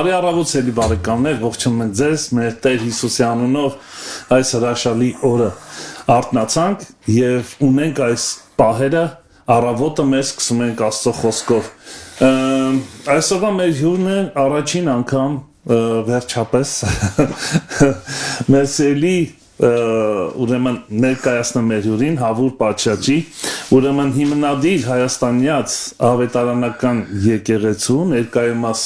Բարի առավոտ սիրելի բարեկամներ, ողջունում ենք ձեզ, մեր Տեր Հիսուսի անունով այս հրաշալի օրը արթնացանք եւ ունենք այս պահերը առավոտը մեր սկսում ենք Աստծո խոսքով։ Այսօրվա մեր հյուրն է առաջին անգամ վերջապես մեր սիրելի ուրեմն ներկայացնում մեր հյուրին Հավուր Պատշաճի, ուրեմն հիմնադիր հայաստանյաց ավետարանական եկեղեցու, ներկայումս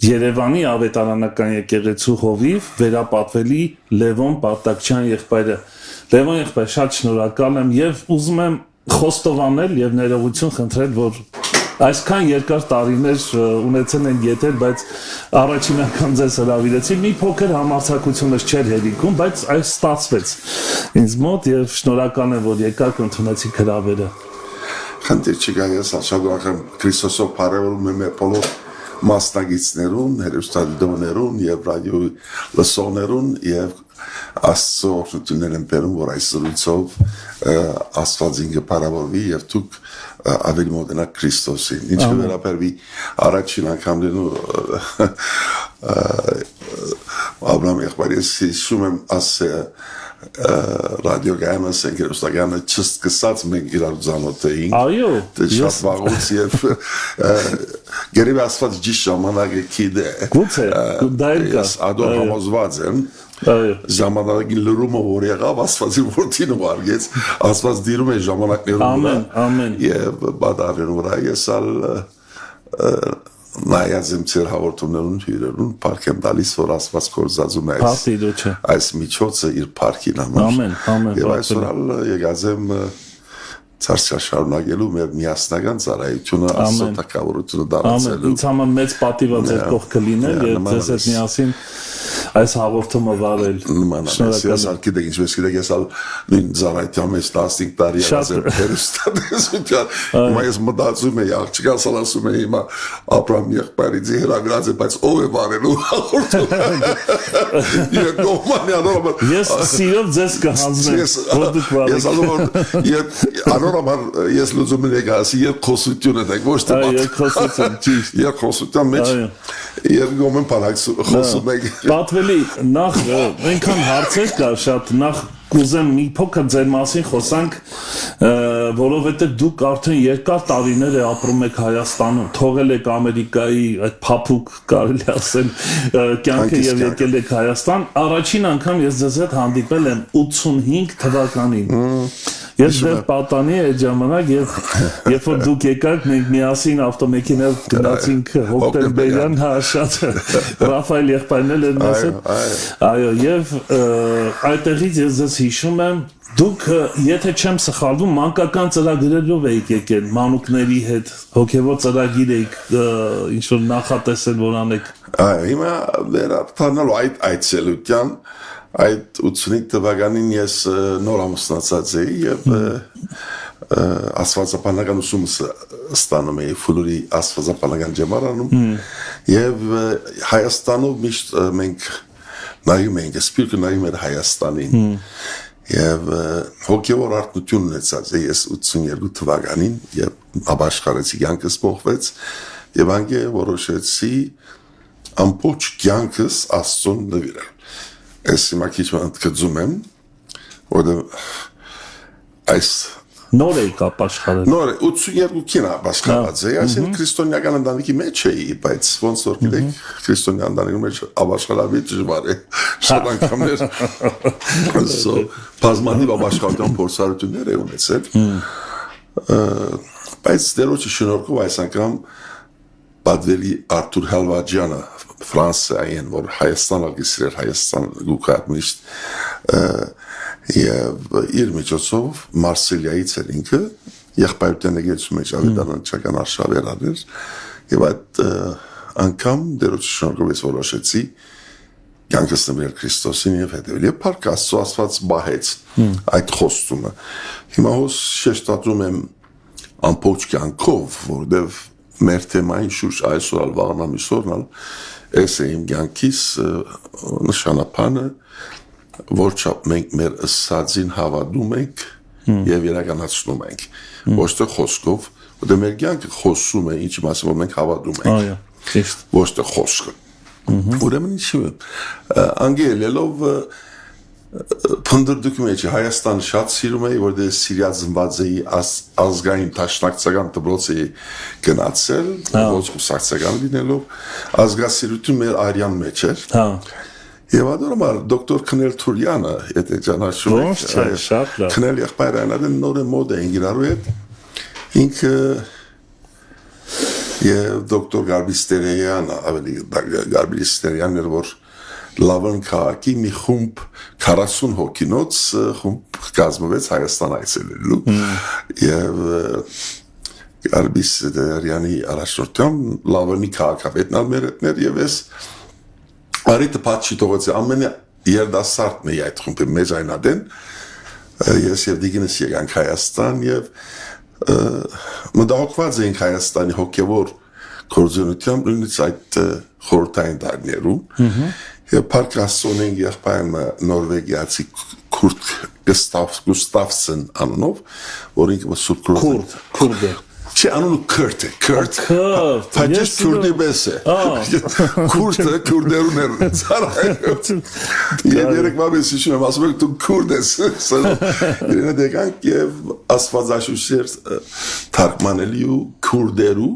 Երևանի ավետարանական եկեղեցու հովիվ վերապատվելի Լևոն Պարտակչյան եղբայրը։ Լևոն եղբայր, շատ շնորհակալ եմ եւ ուզում եմ խոստովանել եւ ներողություն խնդրել, որ այսքան երկար տարիներ ունեցել են եթեր, բայց առաջին անգամ ձեզ հրավիրեցի, մի փոքր համարձակությունս չէր հերիքում, բայց այս ստացվեց ինձ մոտ եւ շնորհակալ եմ, որ եկաք ընդունեցիք հրավերը։ Խնդիր չկա, ես աշակերտական Քրիստոսով բարևորում եմ մեր բոլոր մասնագետներուն, հերոստատիդոներուն եւ ռադիո լսողներուն եւ Աստծո օգնություններ են բերում, որ այս զրույցով Աստվածին կբարավորվի եւ դուք ավելի մոտենաք Քրիստոսին։ Ինչ կվերապերվի առաջին անգամ դենու Աբրահամ եղբայրս հիշում եմ ռադիոգայանը, սենքերոստագանը չսկսած մենք իրար ծանոթ էինք։ Այո, շատ վաղուց եւ գերեւի Աստված ճիշտ ժամանակը գիտե։ Գուցե, դա էլ կա։ Ադոր համոզված եմ։ Ժամանակին լրումը որ եղավ, Աստվածի որդին ուղարկեց, Աստված դիրում է ժամանակներում վրա։ Ամեն։ Եվ բադարեն վրա ես ալ նայած եմ ծեր հաղորդումներուն հյուրերուն, պարկ եմ դալիս, որ Աստված կործածում է այս միջոցը իր պարքին համար։ Ամեն։ Եվ այսօր ալ եկած եմ ծարսկա շարունակելու մեր միասնական ծառայությունը Աստծո թագավորությունը դարձելու։ Ինձ համար մեծ պատիվ է ձեր կողքը լինել եւ ձեզ հետ միասին այս հաղորդումը վարել։ Ես ալքիդեք ինչպես գիտեք, ես ալ նույն ծառայության մեջ 15 տարի եղած եմ հերոստատեսության։ Հիմա ես մտածում եմ, աղջիկս ասում եմ հիմա Աբրահամ եղբայրից հրավիրած է, բայց ով է վարելու հաղորդումը։ Ես սիրով ձեզ կհանձնեմ, որ դուք վարեք։ Ես ասում եմ, անորոմար ես լուծում եմ ասի, երբ խոսությունը դեք, ոչ թե խոսություն, ճիշտ։ Երբ խոսության մեջ երկում եմ խոսում եք։ Պատվելի, նախ այնքան հարցեր կա շատ, նախ կուզեմ մի փոքր ձեր մասին խոսանք, որովհետև դուք արդեն երկար տարիներ է ապրում եք Հայաստանում, թողել եք Ամերիկայի այդ փափուկ կարելի ասել կյանքը եւ եկել եք Հայաստան, առաջին անգամ ես ձեզ հետ հանդիպել եմ 85 թվականին։ Ես դեռ պատանի այդ ժամանակ եւ երբ որ դուք եկաք մենք միասին ավտոմեքենայով գնացինք Հոկտեմբերյան շատ Ռաֆայել եղբայրն էր մեզ հետ։ Այո, եւ այդտեղից ես ձեզ հիշում եմ դուք եթե չեմ սխալվում մանկական ծրագրերով եք եկել մանուկների հետ հոգեվոր ծրագիր եք ինչ որ նախատեսել որ անեք։ Այո, հիմա վերարտանալու այդ այցելության այդ 85 թվականին ես նոր ամուսնացած էի եւ աստվածապանական ուսումս ստանում էի Ֆուլուրի աստվածապանական ջամարանում եւ Հայաստանով միշտ մենք նայում էինք սպիրկը նայում էր Հայաստանին եւ հոգեվոր արտնություն ունեցած էի ես 82 թվականին եւ ապաշխարեցի կյանքս փոխվեց եւ անգե որոշեցի ամբողջ կյանքս Աստծուն նվիրել Ես հիմա քիչ մտածում եմ, որ այս նոր եք ապաշխարել։ Նոր 82-ին ապաշխարած էի, այսինքն քրիստոնեական ընտանիքի մեջ էի, բայց ոնց որ գիտեք, քրիստոնեական ընտանիքի մեջ ապաշխարալը դժվար է։ Շատ անգամներ բազմաթիվ ապաշխարության փորձառություններ է ունեցել։ Բայց դերոջի շնորհքով այս անգամ Պատվելի Արտուր Հալվաջյանը Ֆրանսիայեն, որ Հայաստան ալգիսրեր Հայաստան գուկատ միշտ եւ իր միջոցով Մարսելիայից էր ինքը եղբայրության եկեցու մեջ ավետարանչական արշավեր աներ եւ այդ անգամ դերոջ շնորհքով ես որոշեցի կյանքս նվիրել Քրիստոսին եւ հետեւել եւ փառք Աստծո Աստված բահեց այդ խոստումը հիմա հոս շեշտադրում եմ ամբողջ կյանքով որովհետեւ մեր թեմային շուրջ այսօր վաղնամիսօրն այս է իմ կյանքիս նշանապանը որ չափ մենք մեր ըսածին հավատում ենք եւ իրականացնում ենք ոչ թե խոսքով որտեղ մեր կյանքը խոսում է ինչ մասը որ մենք հավատում ենք այո ճիշտ ոչ թե խոսքը ուրեմն ինչի անգելելով փնդրդուկի մեջ Հայաստանը շատ սիրում էի, որտեղ Սիրիա ծնված էի ազգային տաշնակցական դպրոցի գնացել, ոչ կուսակցական լինելով, ազգասիրություն մեր արյան մեջ էր։ Եվ adormar դոկտոր Քնել Թուրյանը, եթե ճանաչում եք, Քնել եղբայրն նոր մոդ է ինգիրարու հետ, ինքը եւ դոկտոր Գարբիստերյանը, ավելի Գարբիստերյանն էր, որ Լավն քաղաքի մի խումբ 40 հոգինոց խումբ կազմվեց Հայաստան այցելելու եւ Գարբիստերյանի առաջնորդությամբ Լավնի քաղաքապետն ալմերետներ եւ ես Արիտ պատճի տողոցի ամենը երդասարտն էի այդ խումբի մեջ այնադեն ես եւ դիգինս եկանք Հայաստան եւ մտահոգված էինք Հայաստանի հոգեվոր գործունեությամբ նույնիսկ այդ խորհրդային տարիներում եւ Փարքասոն ենք եղբայրը նորվեգիացի Քուրտ Գուստավսեն անունով որ ինքը սուրբ քուրդ է Չէ անունը Քուրտ է Փաճես քուրդի բես է Քուրտը քուրդերուն էր ցարայոց եւ երեք մամես հիշում եմ ասում եք դու քուրդ ես իրենը դեկանք եւ աստվածաշուչեր թարգմանելի ու քուրդերու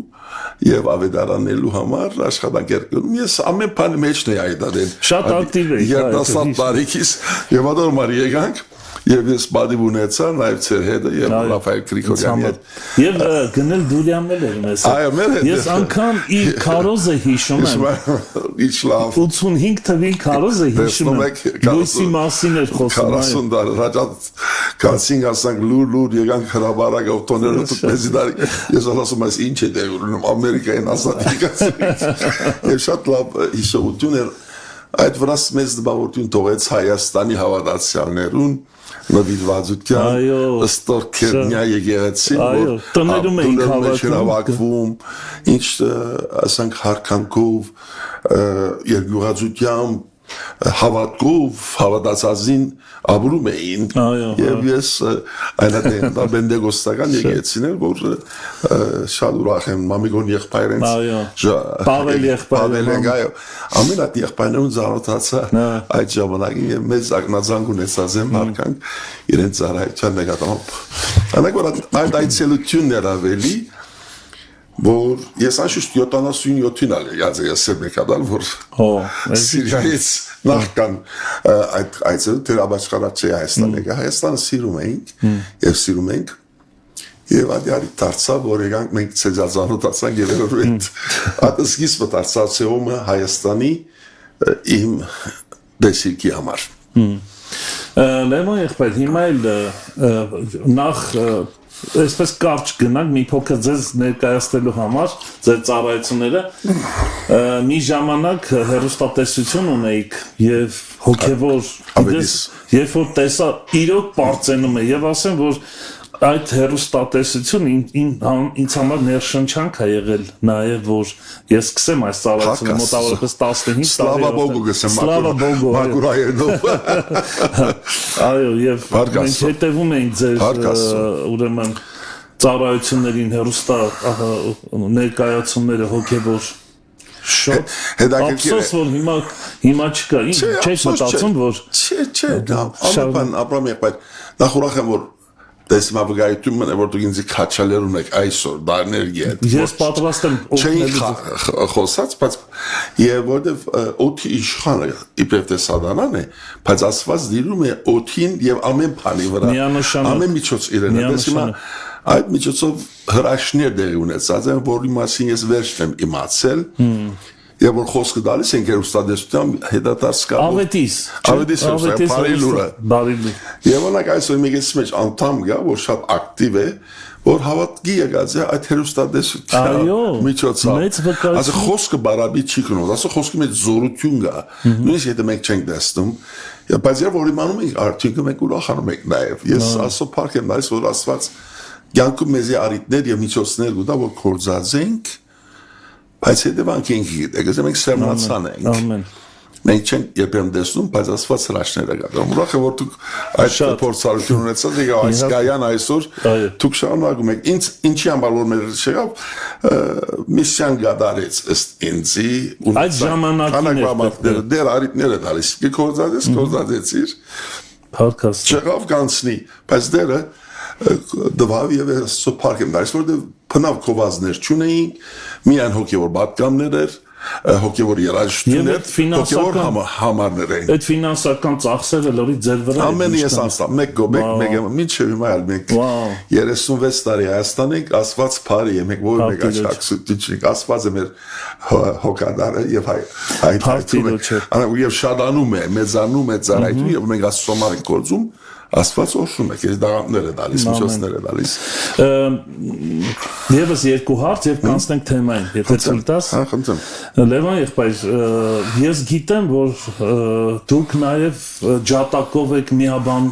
եւ ավետարանելու համար աշխատանքերում ես ամեն բանի մեջն էի այդադեն շատ ակտիվ էի երդասարտ տարիքից եւ adormar եկանք եւ ես բադի ունեցա նաեւ ծեր հետը եւ Ռաֆայել Գրիգորյանի հետ եւ գնել Դուլյանն էր մեզ ես անգամ իր քարոզը հիշում եմ ինչ լավ 85 թվի քարոզը հիշում եմ լույսի մասին էր խոսում 40 դար հաջած կասինգ ասանք լուր եկանք հրաբարակ օտոները դուքեզի դարի ես ասում եմ ինչ է դեր ունում Ամերիկային ասած եւ շատ լավ հիշողություն էր այդ վրաս մեծ դպավորություն թողեց Հայաստանի հավատացյալներուն նվիրվածության ստորքերնյա եկեղեցին որ տներում էինք հավաքվում ինչ ասանք հարկանքով երկյուղածությամբ հավատքով հավատացածին ապրում էին եւ ես այնադեն բենդեգոստական եկեցին էր որ շատ ուրախ եմ մամիկոն եղբայրենց Պավել եղբայրը ամեն այդ եղբայրներուն զարթացա այդ ժամանակին եւ մեծ ակնազանգ ունեցած եմ հարկանք իրենց ծառայության նկատմամբ անակ որ այդ այցելությունն էր ավելի որ ես անշուշտ 77-ին ալեյած ես մեկադալ որ Սիրիայից նախքան այդ այցել դերաբաշխարացի Հայաստանը սիրում էինք եւ սիրում ենք եւ ադյարի դարձավ որ եկանք մենք ցեզազանոթացանք եւ երբ այդ սկիզբը դարձավ սեումը Հայաստանի իմ դեսիկի համար Լևոն եղբայր հիմա էլ նախ Այսպես կարճ գնանք մի փոքր ձեզ ներկայացնելու համար ձեր ծառայությունները մի ժամանակ հեռուստատեսություն ունեիք եւ հոգեվոր երբ որ տեսա իրոք բարձենում է եւ ասեմ որ այդ հեռուստատեսությունը ինձ համար ներշնչանք է եղել նաեւ որ ես սկսեմ այս ծառայությունը մոտավորապես 15 Սլավա Բոգու գսեմ Սլավա Բոգու Մակուրայենով Այո եւ մենք հետևում ենք ձեր ուրեմն ծառայություններին հեռուստա ներկայացումները հոգեվոր շոտ ափսոս որ հիմա չկա ինչ չէ մտածում որ չէ ամեն ապրամ եղբայր նախ ուրախ եմ որ Դեսմա վգայություն մնա որ դուք ինձ քաչալեր ունեք այսօր դարներ ետ Ես պատրաստ եմ օգնելու խոսած բայց եւ որտեվ օթի իշխանը իբրև թե սադանան է բայց ասված դիրում է օթին եւ ամեն բանի վրա ամեն միջոց իրեն դեսմա այդ միջոցով հրաշքներ դերի ունեցած են որի մասին ես վերջն եմ իմացել Եվ որ խոսքը դալիս են հեռուստադեսությամբ հետադարձ կա Ավետիս բարիլուրը Եվ օրինակ այսօր մեգես մեջ անդամ գա որ շատ ակտիվ է որ հավատքի եկած է այդ հեռուստադեսության միջոցով ասա խոսքը բարաբի չի կնոց ասա խոսքի մեջ զորություն գա նույնիսկ եթե մենք չենք տեսնում բայց երբ որ իմանում ենք արդյունքը մենք ուրախանում ենք նաև ես ասո փառք եմ նայս որ Աստված կյանքում մեզի արիտներ եւ միջոցներ գտա որ կորձած ենք Բայց հետևանք ենք գիտեք, մենք սերմացան ենք։ մենք չենք երբեմն տեսնում, բայց Աստված հրաշքներ է կատարում։ Ուրախ եմ, որ դուք այդ փորձառություն ունեցած եք այս կայան այսօր դուք շարունակում եք։ Ինչի համար որ մեր չեղավ միսիան գդարեց ըստ ինձի այդ ժամանակին դեր արիտները տալիս կորզածեցիր podcast չեղավ կանցնի, բայց դերը դվավ եւ սոփարք եմ դարձ որտեղ փնավ կովածներ չունեին միայն հոգեոր պատկամներ էր հոգեոր երաժշտություններ հոգեոր համարներ էին այդ ֆինանսական ծախսերը լրի ձեր վրա ամեն ես անստա մեկ գոբեկ մեկ մինչև հիմա այլ մենք 36 տարի Հայաստան ենք Աստված բարի է մենք որ մեկ աչքսուտիչ Աստված է մեր հոգադարը եւ հայ եւ շադանում է մեծանում է ծառայություն եւ մենք Աստծո ենք գործում Աստված օշում է, քեզ դաղաններ է դալիս, միջոցներ է դալիս։ Եվս երկու հարց եւ կանցնենք թեմային, եթե ցույց տաս։ Խնդրեմ։ Լևոն եղբայր, ես գիտեմ, որ դուք նաեւ ջատակով եք միաբան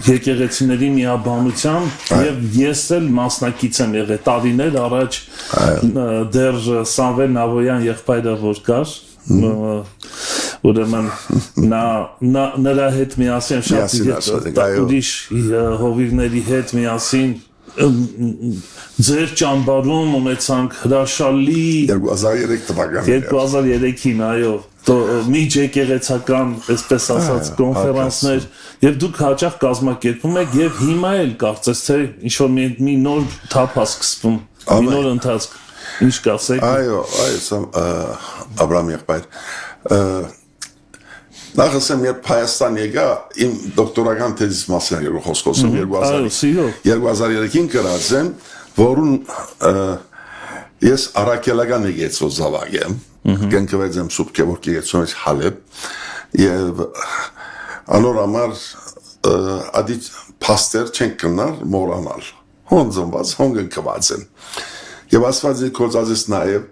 եկեղեցիների միաբանության եւ ես էլ մասնակից եմ եղել տարիներ առաջ դեռ Սամվել Նավոյան եղբայրը որ կար ուրեմն նրա հետ միասին շատ ուրիշ հովիվների հետ միասին ձեր ճամբարում ունեցանք հրաշալի 2003-ին այո միջ եկեղեցական այսպես ասած կոնֆերանսներ եւ դուք հաճախ կազմակերպում եք եւ հիմա էլ կարծես թե ինչ որ մի նոր թափ է սկսվում մի նոր ընթացք ինչ կասեք այո Աբրահամ եղբայր նախ ասեմ երբ Հայաստան եկա իմ դոկտորական թեզիս մասին երկու խոսքոսում 2003-ին գրած եմ որուն ես առաքելական եկեցո զավակ եմ գնկվեց եմ Սուրբ Գևորգ եկեցոից Հալեբ եւ անոր համար ադի փաստեր չենք կնար մորանալ հոնձնված հոնգնկված են Եվ ասվածի կործածես նաև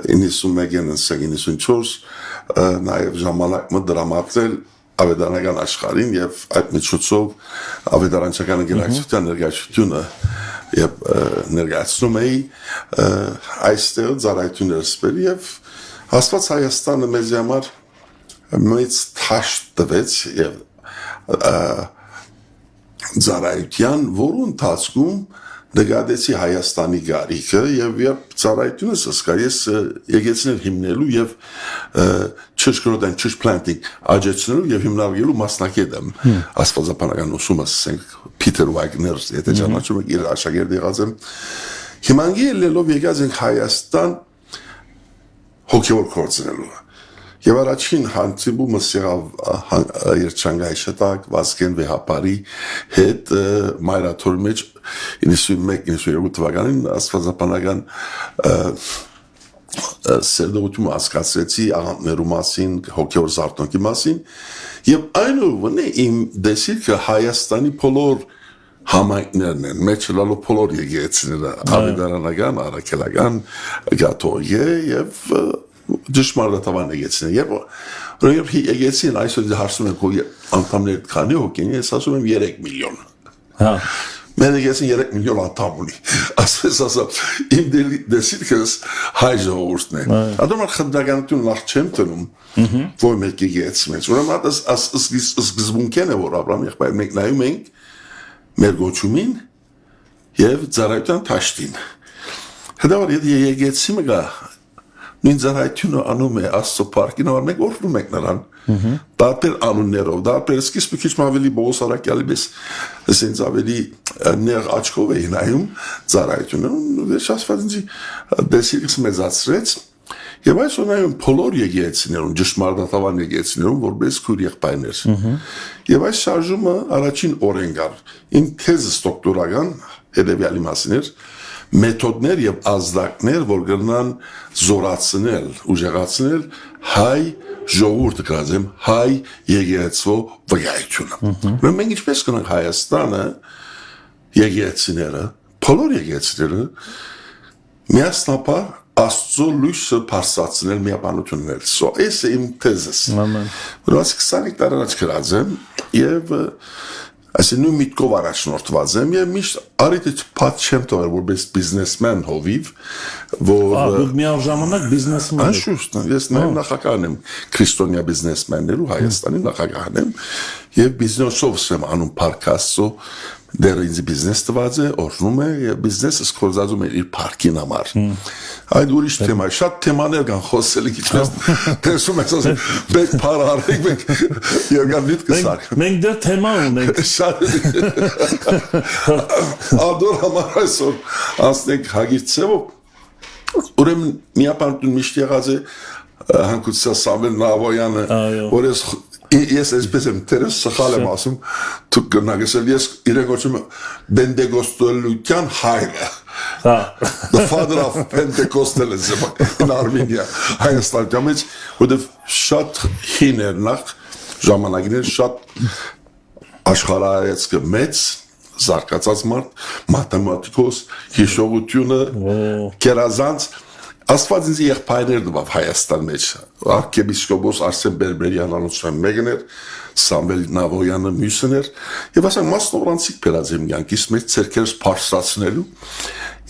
91-94 նաև ժամանակը դրամատել ավետարանական աշխարհին եւ այդ միջոցով ավետարանչական գերակցության ներկայացությունը եւ ներկայացնում էի այստեղ ծառայություններ սպել եւ Աստված Հայաստանը մեզ համար մեծ թաշտ տվեց եւ ծառայության որոնց ընթացքում նկատեցի Հայաստանի գարիքը եւ երբ ծառայությունս սկսա ես եկեցնել հիմնելու եւ ճշգրտային ճշփլանտինգ աջակցելու եւ հիմնարկելու մասնակից եմ աստվածապանական ուսումը ասենք Փիթեր Վագներ եթե ճանաչում եք իր աշակերտ եղած եմ հիմա ելելով եկած ենք Հայաստան հոգեոր կորցնելու Եվ առաջին հանդիպումս եղավ Երջանկայի շտակ Վազգեն Վեհապարի հետ մայրաթորի մեջ 91-92 թվականին աստվածապանական սերդողություն հասկացրեցի աղանդներու մասին, հոգեոր զարթոնքի մասին եւ այնուհետեւ իմ դեսիլքը Հայաստանի բոլոր համայնքներն են, մեջ լալու բոլոր եկեղեցիները, ավետարանական, առաքելական, գաթողիկ եւ Դժմարտավան եկեցին երբ եկեցին այսօր հարցում են քո անդամներ քանի հոգին ես ասում եմ 3 միլիոն հա Mən եկեցին 3 միլիոն անդամ ունի ասես ասա իմ դեսիլքս հայ ժողովուրդն է ադամար խնդրականություն նախ չեմ տնում որ մեկ եկեցին ուրեմն աս սկզբունքն է որ Աբրահամ եղբայր մենք նայում ենք մեր գոչումին եւ ծառայության թաշտին հետո եթե եկեցին գա Նույն ծառայությունը անում է Աստծո փառքին, որ մենք օրհնում ենք նրան։ Տարբեր անուններով, տարբեր սկիզբը քիչ ավելի Բողոս Արաքյալի պես, ասենց ավելի ներ աչքով է նայում ծառայությունը, վերջ ասված ինձ դեսիլքս մեծացրեց։ Եվ այսօր նայում բոլոր եկեղեցիներուն, ճշմարտատավան եկեղեցիներուն, որպես քույր եղբայրներ։ Եվ այս շարժումը առաջին օրեն գար։ Իմ թեզս դոկտորական հետևյալի մասին էր մեթոդներ եւ ազդակներ, որ կգնան զորացնել, ուժեղացնել հայ ժողովուրդը կազմեմ հայ եկեղեցու վկայությունը։ Մենք ինչպես կնանք Հայաստանը եկեղեցիները, բոլոր եկեղեցիները միասնապար Աստծո լույսը փարսացնել միաբանություններ։ Այս է իմ թեզս։ Աման։ Որոնց 20 տարի առաջ գրած եմ եւ Այսինքն նույն միտքով առաջնորդված եմ եւ միշտ արիտ փաթ չեմ տվել որպես բիզնեսմեն հովիվ, որ դու միաժամանակ բիզնեսմեն ես։ Անշուշտ, ես նաեւ նախագահն եմ քրիստոնյա բիզնեսմեններու Հայաստանի նախագահն եմ եւ բիզնեսով եմ անում Փարքասո դեր ինձ բիզնես տված է, օրնում է եւ բիզնեսը սկսածում է իր парքին համար։ Այդ ուրիշ թեմա, շատ թեմաներ կան խոսել իջնես, տեսում ես ասել, մեկ փարարեք, մեկ երկար կսակ։ Մենք դեռ թեմա ունենք։ Շատ ադոր համար այսօր ասենք հագիր ծևով, ուրեմն միապարտուն միշտ եղած է հանկուցա Սամվել Նավոյանը, որ ես այսպես եմ տերես սխալ եմ ասում, դու գնագեսել ես իրեն գոչում բենդեգոստոլության հայրը։ The father of Pentecostalism in Armenia, Հայաստանում մեջ, որտեղ շատ հին էր նախ ժամանակներ շատ աշխարհայացք մեծ զարգացած մարդ, մաթեմատիկոս, հիշողությունը, գերազանց Աստված ինձ եղբայրներ տվավ Հայաստան մեջ, արքեպիսկոպոս Արսեն Բերբերյան անունով մեկն էր, Սամվել Նավոյանը մյուսն էր, եւ ասենք մասնովրանցիկ փելած եմ յանքիս մեջ ցերքերս փարսացնելու,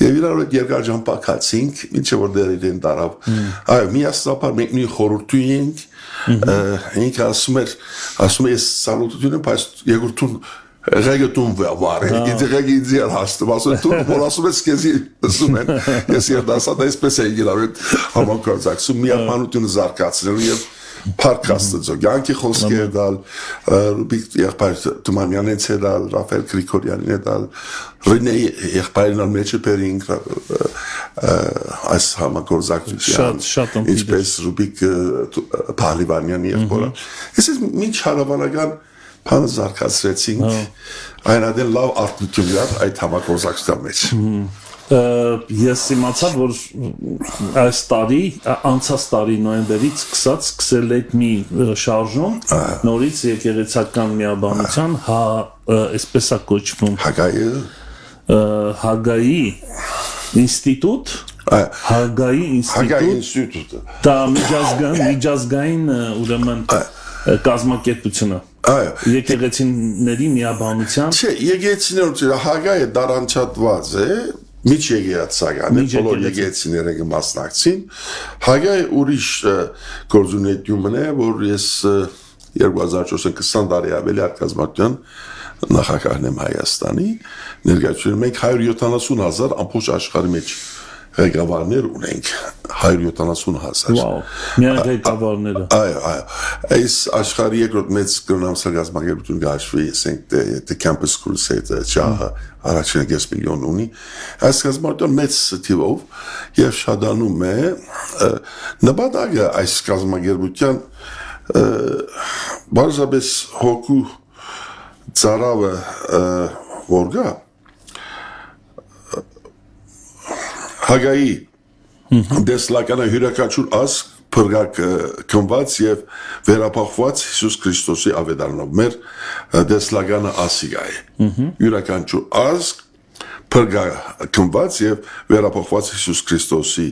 եւ իրար հետ երկար ժամանակացինք, ինչը որ դեր իրեն տարավ, այո, միասնապար մենք նույն խորհրդու ենք, ինքը ասում է ես սալուտություն եմ, բայց երկրտուն Reggaeton vare, ինձ հաստում, ասում դու որ ասում ես քեզի ասում են, ես երդասատ այսպես էի գիրավետ համակարգացում, միապանությունը զարգացնելու եւ Փարքաստը յանքի խոսքեր դալ, Ռուբիկ եղբայր Թումանյանից է դալ, Ռաֆել Գրիգորյանին է դալ, Ռենե եղբայրն մեջ բերինք այս համագործակցության, ինչպես Ռուբիկ Փալիվանյանի եղբորը։ Ես ինչ հարավանական Փանը զարգացրեցինք, այնադեն լավ արտություն դար այդ համագործակցության մեջ։ Ես իմացա, որ այս տարի, անցած տարի նոյեմբերից սկսել եք մի շարժում, նորից եկեղեցական միաբանության, այսպես է կոչվում, Հագայի ինստիտուտ, Հագայի ինստիտուտ, դա միջազգային ուրեմն կազմակերպությունը, եկեղեցիների միաբանության։ Չէ, եկեղեցիները Հագայը դարանչատված է, միջ եկեղեցական է, բոլոր եկեղեցիները կմասնակցին։ Հագայը ուրիշ գործունեություն է, որ ես 2020 տարի ավելի արկազմակցության նախագահն եմ Հայաստանի, ներկայացնում մենք 170,000 ամբողջ աշխարհի մեջ ղեկավարներ ունենք 170,000։ Վաու, միայն ղեկավարները։ Այո, այս աշխարհի երկրորդ մեծ կրոնամսալ գազམ་ագերբություն գաշվի, ասենք the Campus Crusade ջահը առաջին 5 միլիոն ունի։ Այս գազམ་ագերբություն մեծ թիվով եւ շատանում է նպատակը այս գազམ་ագերբության բարձրապես հոգու ծարավը որգա Հագայի դեսլականը հյուրաքանչյուր ազգ փրկակ կնված եւ վերապահված Հիսուս Քրիստոսի ավետարանով մեր դեսլականը ասիգա է հյուրաքանչյուր ազգ փրկակ կնված եւ վերապահված Հիսուս Քրիստոսի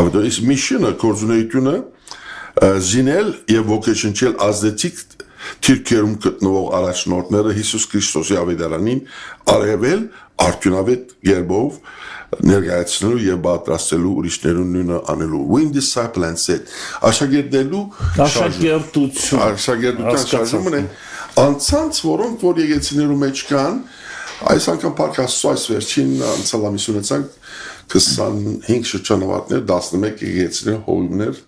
ավետարանից միշինը կորզունեությունը զինել եւ ոգեշնչել ազդեցիկ թիրքերում գտնվող առաջնորդները Հիսուս Քրիստոսի ավետարանին արևել արդյունավետ երբով ներկայացնելու եւ պատրաստելու ուրիշներուն նույնը անելու win disciple and set աշակերտելու աշակերտության շարժումն է անցած որոնք որ եկեցիներու մեջ կան այս անգամ Փարքաստո այս վերջին անցալամիսունեցանք 25 շրջանավարտներ 11 եկեցիներ հովիվներ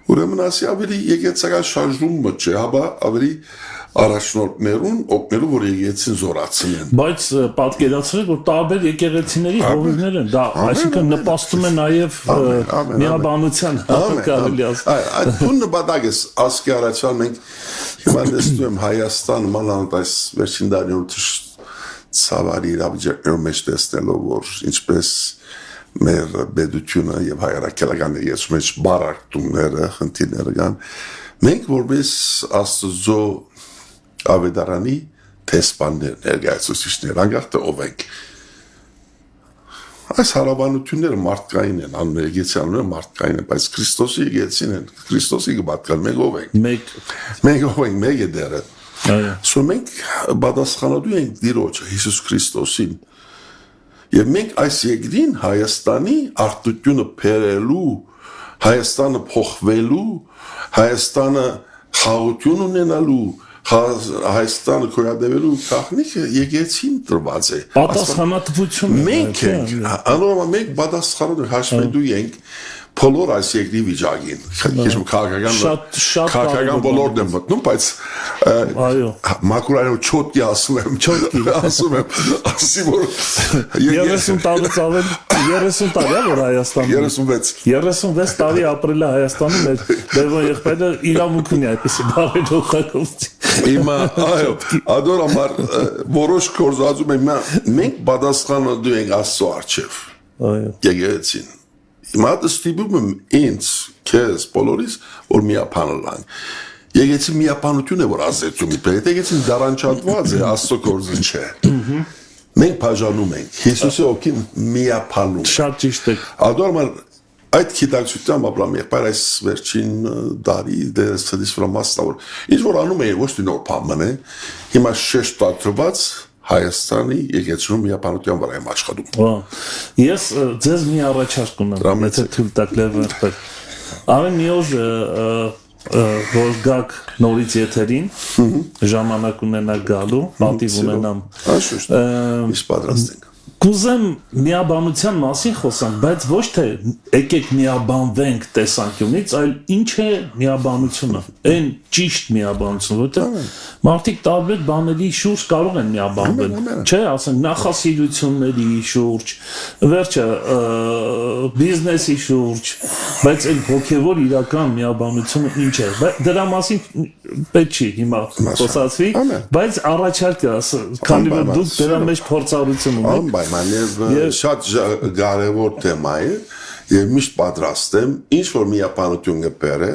ուրեմն ասի ավելի եկեցական շարժումը չէ հաբա ավելի առաջնորդներուն օգնելու որ եկեղեցին զորացնեն բայց պատկերացրեք որ տարբեր եկեղեցիների հովիվներ են դա այսինքն նպաստում է նաև միաբանության կարելի ասել այդ բուն նպատակը ասկի առաջան մենք հիմա տեսնում եմ Հայաստան մանավանդ այս վերջին դարերում ցավարի իրավիճակներում մեջ տեսնելով որ ինչպես մեր բեդությունը եւ հայրաքելական ես մեջ բարակտումները խնդիրները կան մենք որպես Աստծո ավետարանի տեսփաններ ներկայացուցիչներ անկախ թե ով ենք այս հարաբանությունները մարդկային են աննեգեցիաները մարդկային են բայց Քրիստոսի եկեցին են Քրիստոսի կպատկան մենք ով ենք մենք ով ենք մեկ է դերը Սո մենք պատասխանատու ենք Տիրոջը Հիսուս Քրիստոսին։ Եվ մենք այս երկրին Հայաստանի արտությունը բերելու, Հայաստանը փոխվելու, Հայաստանը խաղաղություն ունենալու, Հայաստանը քոյադևելու քաղաքնիկը եկեցին տրված է։ Պատասխանատվություն մենք ենք, անորոշ մենք պատասխանատու հաշվետու ենք բոլոր այս երկրի վիճակին։ Քիչ քաղաքական բոլորն են մտնում, բայց մակուրայով չոտկի ասում եմ, ասի որ 30 տարուց ավել 30 տարի է որ Հայաստանում 36 տարի ապրել է Հայաստանում մեր դեպքում եղբայրը իրավունք ունի այդպեսի բարեփոխակցություն։ Հիմա այո, ադոր ամար որոշ կորզածում մենք պատասխանատու ենք Աստծո առջև։ Այո։ Եկեցին։ Հիմա ստիպում եմ ինձ, քեզ, բոլորիս, որ միապանանք։ Եկեցին միապանություն է որ ազդեցում իբր, եկեցին դարանչատված է Աստծո գործը չէ։ Մենք բաժանում ենք։ Հիսուսի օգին միապանում։ Շատ ճիշտ է։ Ադորմար այդ քիտակցությամբ ապրամ եղբայր այս վերջին տարի դերս ֆրամաստավոր։ Ինչ որ անում է ոչ թե նոր բան է, հիմա շեշտ տակրված Հայաստանի եկեցնում միապանության վրա եմ աշխատում։ Ես ձեզ մի առաջարկ ունեմ, եթե թույլ տաք Լևոն։ Ամեն մի օր որ գաք նորից եթերին, ժամանակ ունենա գալու, պատիվ ունենամ։ Իսկ պատրաստ ենք։ Կուզեմ միաբանության մասին խոսանք, բայց ոչ թե եկեք միաբանվենք տեսանկյունից, այլ ինչ է միաբանությունը, այն ճիշտ միաբանությունը, որտեղ մարդիկ տարբեր բաների շուրջ կարող են միաբանվել, չէ, ասենք նախասիրությունների շուրջ, վերջը բիզնեսի շուրջ, բայց այն հոգևոր իրական միաբանությունը ինչ է, դրա մասին պետք չի հիմա խոսացվի, բայց առաջարկը, քանի որ դուք դրա մեջ փորձառություն ունեք շատ կարևոր թեմա է եւ միշտ պատրաստ եմ ինչ որ միապանություն կբերե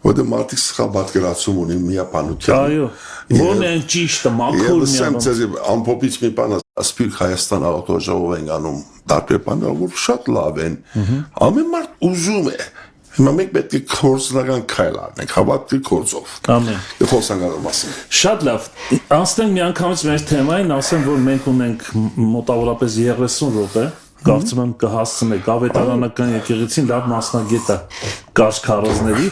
որտեղ մարդիկ սխալ պատկերացում ունեն միապանության այո ո՞րն է ճիշտը մաքուր միապանություն ամփոփից մի բան Սփյուռք Հայաստան ավտոժողով են անում տարբեր բաներ որ շատ լավ են ամեն մարդ ուզում է հիմա մենք պետք է կորսնական քայլ անենք հավատքի կորձով ամեն խոսանք այդ մասին շատ լավ անցնենք միանգամից մեր թեմային ասեմ որ մենք ունենք մոտավորապես 30 րոպե կարծում եմ կհասցնենք ավետարանական եկեղեցին լավ մասնագետ է կարճ քարոզների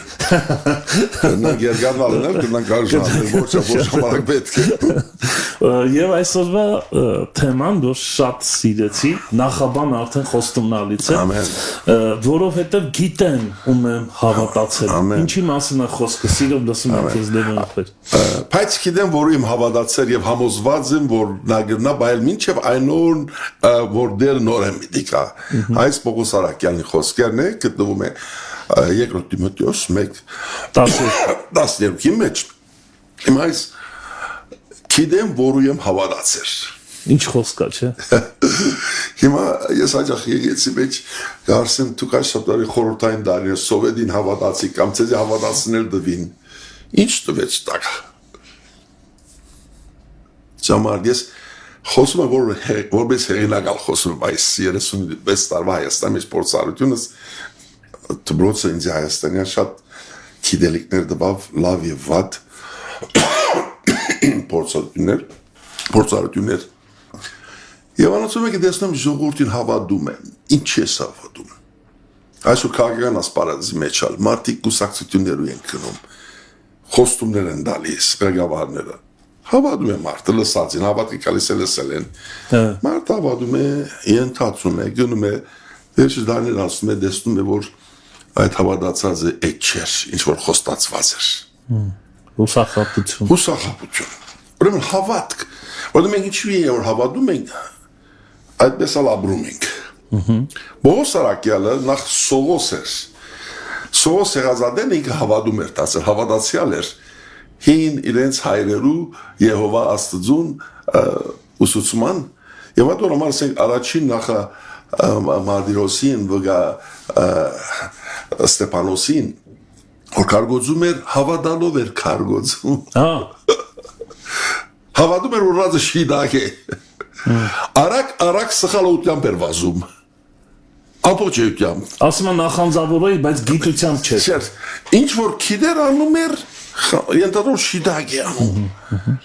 նա գերգանալ է նա կարճ ոչ շարք պետք է եւ այսօրվա թեման որ շատ սիրեցի նախաբան արդեն խոստումնալից է որովհետեւ գիտեն ում եմ հավատացել ինչի մասին է խոսքը սիրով լսում եմ քեզ Լևոն բայց գիտեմ որ իմ հավատացել եւ համոզված եմ որ նա գտնա բայել մինչեւ այնօր որ դեր նոր եմ դիկա այս Պողոս Արաքյանի խոսքերն է գտնվում է երկրորդ Տիմոթեոս 1:10-ի մեջ իմ այս գիտեմ որ եմ հավատացել ինչ խոսքա չէ հիմա ես հաջող եկեցի մեջ գարսեմ դուք այս շաբթարի խորհրդային դարին սովետին հավատացի կամ ցեզի հավատացնել դվին ինչ տվեց տակ Ժամանակ ես խոսում եմ որպես հեղինակալ խոսում այս 36 տարվա Հայաստանի մեջ փորձառությունս դբրոցը ինձ Հայաստանյան շատ գիտելիքներ տվավ լավ եւ վատ փորձառություններ եւ անցում եք դեսնում ժողովրդին հավատում են ինչ է հավատում այսօր քաղաքական ասպարեզի մեջ ալ մարդիկ կուսակցություններու են գնում խոստումներ են տալիս ղեկավարները հավատում է մարդը լսածին հավատքի կալիս է լսել են մարդը հավատում է ենթացում է գնում է վերջի դարին ասում է դեսնում է որ այդ հավատացածը այդ չէր ինչ որ խոստացված էր հուսախաբություն ուրեմն հավատք որտեղ մենք ինչու է որ հավատում ենք այդպես ալ ապրում ենք Պողոս Արաքյալը նախ Սողոս Եղազադեն ինքը հավատում էր տասել հավատացյալ էր հին իրենց հայրերու Եհովա Աստծուն ուսուցման եւ այդ որ ամառ առաջին նախա Մարտիրոսին վգա Ստեփանոսին որ կարգոծում էր հավատալով էր կարգոծում հավատում էր որ ռազը շիդակ է արակ սխալությամբ էր վազում ապոջությամբ ասում եմ նախանձավորոյ բայց գիտությամբ չէ ինչ որ քիդեր անում էր Ենթադրում շիդագ է անում։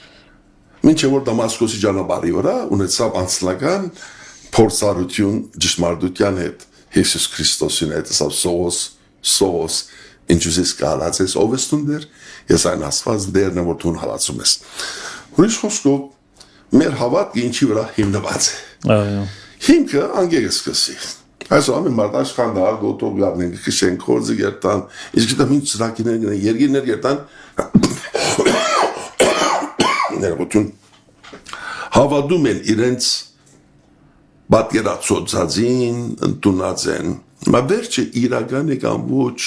Մինչև որ Դամասկոսի ճանապարհի վրա ունեցավ անձնական փորձառություն ճշմարտության հետ Հիսուս Քրիստոսին հետ սողոս ինչուզես կարած ես ով ես դեր ես այն ասված դերն որ դու հալածում ես ուրիշ խոսքով մեր հավատքը ինչի վրա հիմնված է այո հիմքը անգերս կսի այս ամեն մարդաշ խանդար գոտով գարնեն քշեն կորձը երտան իսկ դա ինչ ծրակիներ երգիներ երտան ներողություն հավատում են իրենց պատկերացուցածին ընդունած են մա վերջը իրական է կամ ոչ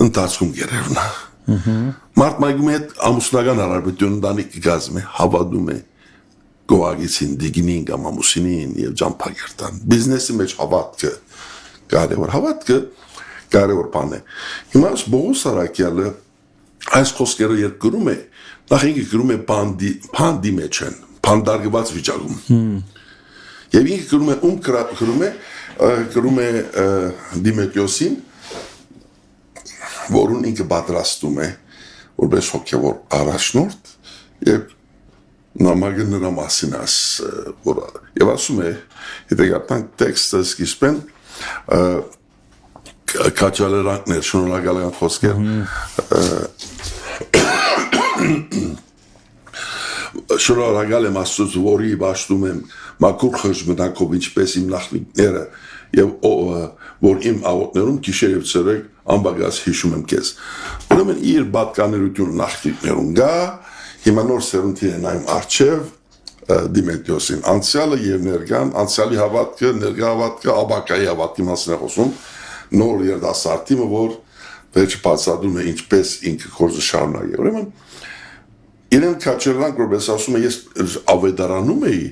ընթացքում գերևնա մարդ մայգում հետ ամուսնական հարաբերություն ընտանիք գազմ է հավատում է գոհագեցին դիգնին կամ ամուսինին եւ ջամփագերտան բիզնեսի մեջ հավատքը կարևոր բան է հիմա Բողոս Սարակյալը այս խոսքերը երբ գրում է նախ ինքը գրում է բանդի մեջ են բանդարգված վիճակում եւ ինքը գրում է Դիմետրիոսին որուն ինքը պատրաստում է որպես հոգևոր առաջնորդ եւ նամակը նրա մասին որ եւ ասում է եթե գտանք տեքստը սկիզբեն քաչալերանքներ շնորհակալական խոսքեր շնորհակալ եմ Աստծո որի բաշխում եմ մաքուր խժմնակով ինչպես իմ նախնիները եւ որ իմ աղոտներում գիշեր եւ ցերեկ անբագած հիշում եմ քեզ ուրեմն իր պատկաներությունը նախնիներուն գա հիմա նոր սերունդի են այմ արչեվ Դիմետրիոսին անցյալը եւ ներկան անցյալի հավատքը ներկա հավատքը աբակայի հավատքի մասին է խոսում նոր երդասարտիմը որ վերջ բացադրում է ինչպես ինքը կորզը շարունակի ուրեմն իրեն քաչելանք որպես ասում է ես ավետարանում էի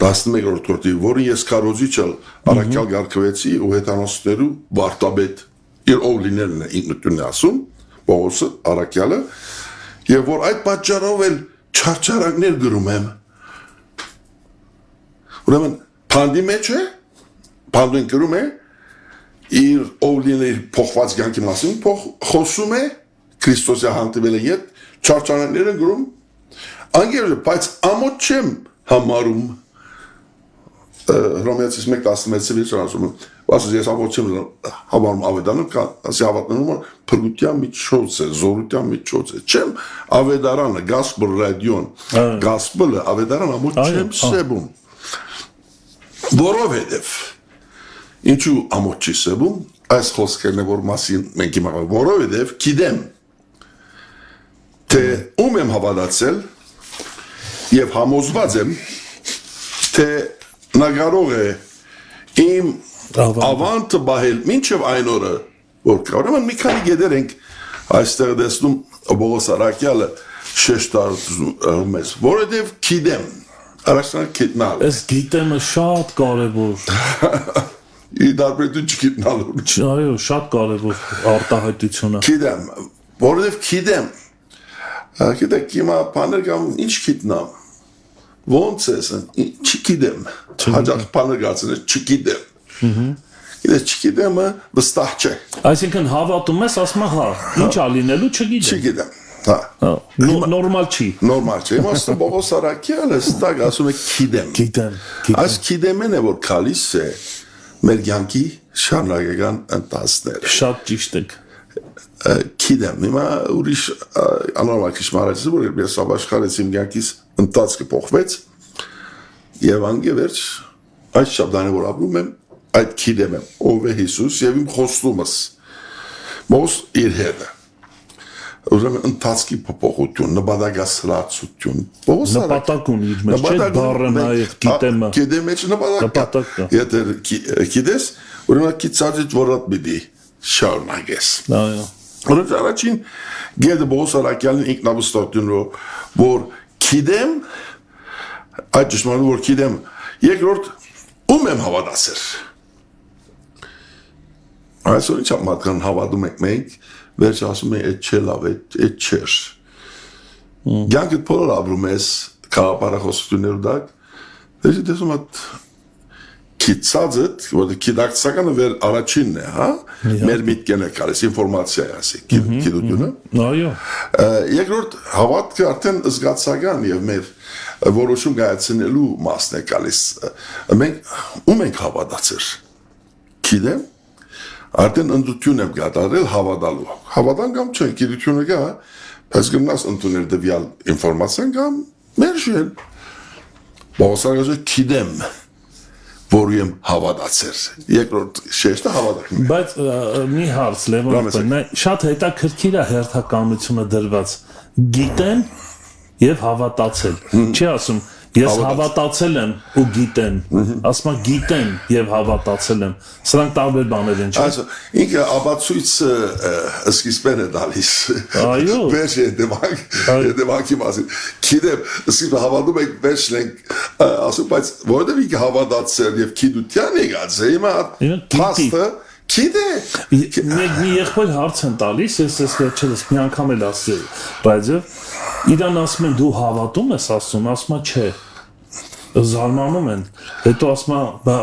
11-րդ օրդի որը ես քարոզիչը առաքյալ գարկվեցի ու հետանոսներու վարտաբեդ իր ով լինելն է ինքնությունն է ասում Պողոսը առաքյալը եւ որ այդ պատճառով էլ չարչարանքներ գրում եմ ուրեմն փանդի մեջ է փանդին գրում է իր ով լինել փոխված կյանքի մասին խոսում է Քրիստոսի հանդիպել է իդ չարչարանքները գրում անգեր բայց ամոթ չեմ համարում Հռոմեացիս 1:16-ից ասում եմ ասես ես ամոթ չեմ համարում ավետարանում ասի հավատնում փրկության միջոց է զորության միջոց է չեմ ավետարանը gospel radio-ն gospel-ը ավետարան ամոթ չեմ սեբում որովհետև ինչու ամոթ չի սեբում այս խոսքերն է որ մասին մենք հիմա որովհետև գիտեմ թե ում եմ հավատացել եւ համոզված եմ թե նա կարող է իմ ավանտը բահել մինչև այն օրը որ ուրեմն մի քանի գեդեր ենք այստեղ տեսնում Բողոս Սարակյալը շեշտարում է որովհետև գիտեմ առաջնալ գիտնալ այս գիտեմը շատ կարևոր ի դարբերություն չգիտնալու այո շատ կարևոր արտահայտությունը գիտեմ որովհետև գիտեմ գիտեք հիմա բաներ կամ ինչ գիտնամ ոնց ես չգիտեմ հաջող բաներ գացել չգիտեմ Գիտես չգիտեմը վստահ չէ այսինքն հավատում ես ասում հա ինչ ա լինելու չգիտեմ հա նորմալ չի Հիմա Բողոս Սարակյալը ստակ ասում է գիտեմ այս գիտեմն է որ քալիս է մեր կյանքի շարունակական ընթացները շատ ճիշտ եք գիտեմ հիմա ուրիշ անորմալ քիչ որ ես ապաշխարեց իմ կյանքից ընթացքը փոխվեց եւ անգևերջ այս շաբթանը որ ապրում եմ այդ գիտեմ ով է Հիսուս եւ իմ խոստումս մոս իր հետ ուրեմն ընթացքի փոփոխություն նպատակասրացություն նպատակ ունի իր մեջ չէ բառը նաեւ գիտեմը գիտեմը նպատակ եթե գիտես ուրեմն գիտած որդ պիտի շարունակես այո ուրեմն առաջին գեդը Բողոս Սարակյալն ինքնավստահությունով որ գիտեմ այդ ճշմարիտ որ գիտեմ երկրորդ ում եմ հավատացել այսօր ինչ ամատական հավատում եք մենք վերջ ասում եք այդ չէ լավ այդ չէր գյանքդ բոլոր ապրում ես քաղաքապարախոսություններով դակ դες տեսում at քիծածդ, որը քիդակցականը վեր առաջինն է, հա, մեր միտքն է կարես ինֆորմացիա է ասի, քիդությունը։ Այո։ Երկրորդ հավատքը արդեն զգացական եւ մեր որոշում կայացնելու մասն է գալիս։ Մենք ում ենք հավատացել։ Գիտեմ, արդեն ընդդություն եմ կատարել հավատալու։ Հավատան կամ չէ, գիտությունը կա, բայց գնաս ընդունել դեպյալ ինֆորմացիան կամ մերժել։ Բողոսարը գիտեմ, որ եմ հավատացել։ Երկրորդ շեշտը հավատակն է։ Բայց մի հարց Լևոն, շատ հետաքրքիր է հերթականությունը դրված։ Գիտեմ եւ հավատացել։ Չի ասում ես հավատացել եմ ու գիտեմ, ասում եմ գիտեմ եւ հավատացել եմ։ Սրանք տարբեր բաներ են, չէ՞։ Այսո ինքը ապացույցը սկիզբն է տալիս։ Այո։ Վերջը դեպքի մասին։ Գիտեմ, սկիզբը հավատում եք վերջն ենք, ասում բայց որովհետեւ ինքը հավատացել եւ գիտության եկած է, հիմա փաստը գիտե։ Մեկ մի եղբայր հարց են տալիս, ես վերջերս մի անգամ էլ ասել, բայց իրան ասում են դու հավատում ես, ասում չէ, զարմանում են, հետո ասում բա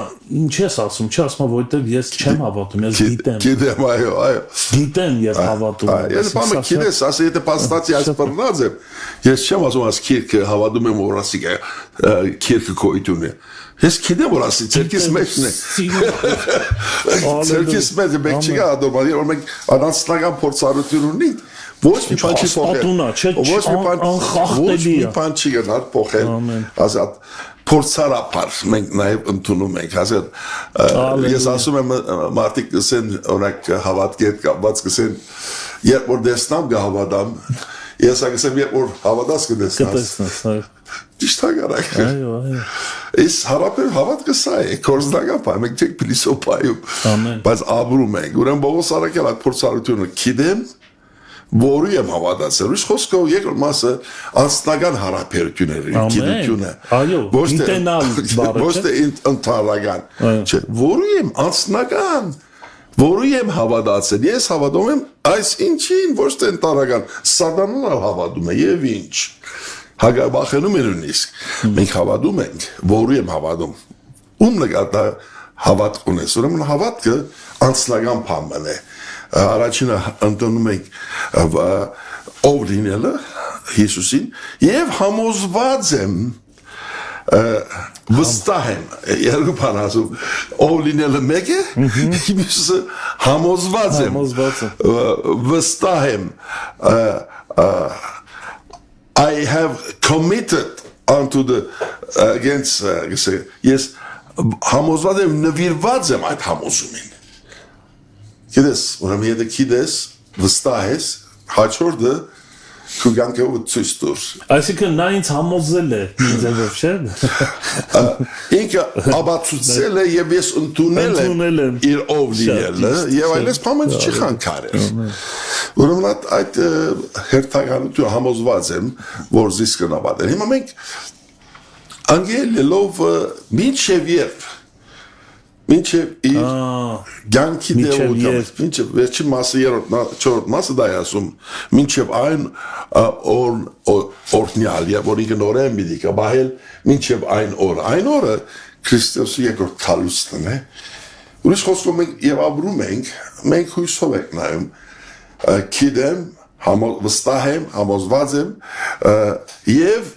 ինչ ես ասում, չի ասում որովհետև ես չեմ հավատում, ես գիտեմ։ Գիտեմ, այո։ Գիտեմ եւ հավատում եմ։ Ես բանը գիտես, ասի եթե պաստացի այս բռնած եմ, ես չեմ ասում աս քիրքը հավատում եմ որ ասի քիրքը կոյտուն է։ Ես գիտեմ որ ասի ցերկիս մեջն է։ Ցերկիս մեջ մեկ չկա ադորմալ, որ մենք անանցնական փորձառություն ունենք։ Ոչ մի բան չի փոխել։ Ոչ մի բան չի գնալ փոխել։ Ասած փորձարապար մենք նաև ընդունում ենք, ասած ես ասում եմ մարդիկ կսեն օրինակ հավատքետ կապված կսեն երբ որ դեսնամ կհավատամ ես ասեմ երբ որ հավատաս կտեսնաս ճիշտ հագարակ այո Այս հարաբեր հավատքը սա է կորզնական բան մենք չենք փիլիսոփայում բայց ապրում ենք ուրեմն Պողոս Արաքյալը փորձառությունը գիտեմ որի եմ հավատացել ուրիշ խոսքով երկրորդ մասը անձնական հարաբերությունները գիտությունը այո գիտենալ բառը ոչ թե ընդհանրական չէ որի եմ անձնական որի եմ հավատացել ես հավատում եմ այս ինչին ոչ թե ընդհանրական սատանան հավատում է եւ ինչ հագաբախենում է նույնիսկ մենք հավատում ենք որի եմ հավատում ում նկատա հավատ ունես ուրեմն հավատքը անձնական բան է առաջինը ընդունում ենք ով լինելը Հիսուսին եւ համոզված եմ վստահ եմ երկու բան ասում ով լինելը մեկ է Հիսուսը համոզված եմ վստահ եմ I have committed unto the against yes համոզված եմ նվիրված եմ այդ համոզումին Գիտես, ուրեմն եթե գիտես, վստահ ես, հաջորդը քո կյանքով ցույց տուր։ Այսինքն նա ինձ համոզել է, ինձ չէ։ Ինքը ապացուցել է եւ ես ընդունել եմ իր ով լինելը եւ այլես բամը չի խանգարել։ Ուրեմն այդ հերթականությունը համոզված եմ, որ զիս կնավատել։ Հիմա մենք անգելելով մինչև երբ Մինչև իր գյանքի դեվությամբ, մինչև վերջին մասը չորրորդ մասը դա է ասում, մինչև այն օրհնյալ, որ ինքը նոր է մի դիկա բահել, մինչև այն օրը Քրիստոսի երկրորդ քալուստն է, ուրիշ խոսքով մենք և ապրում ենք, մենք հույսով ենք նայում, գիտեմ, վստահ եմ, համոզված եմ, և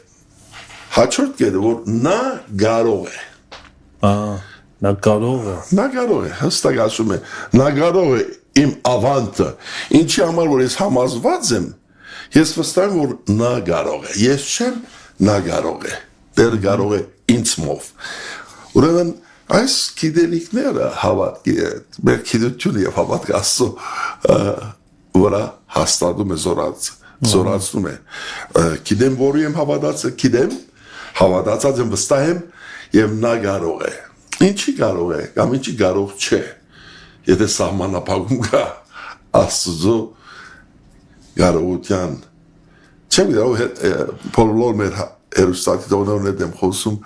հաջորդ կետը, որ նա կարող է, Նա կարող է, հստակ ասում է, նա կարող է իմ ավանտը, ինչի համար, որ ես համազված եմ, ես վստահ եմ, որ նա կարող է, ես չեմ, նա կարող է, Տեր կարող է ինձ մով։ Ուրեմն, այս գիտելիքները մեր գիտությունը և հավատքը Աստծո վրա հաստատում է զորացնում է։ Գիտեմ, որի եմ հավատացել, գիտեմ, հավատացած եմ, վստահ եմ և նա կարող է։ Ինչի կարող է, կամ ինչի կարող չէ, եթե սահմանափակում կա Աստծո կարողության, չեմ գիտեմ, բոլոր մեր հերոստատիտողներն եմ խոսում,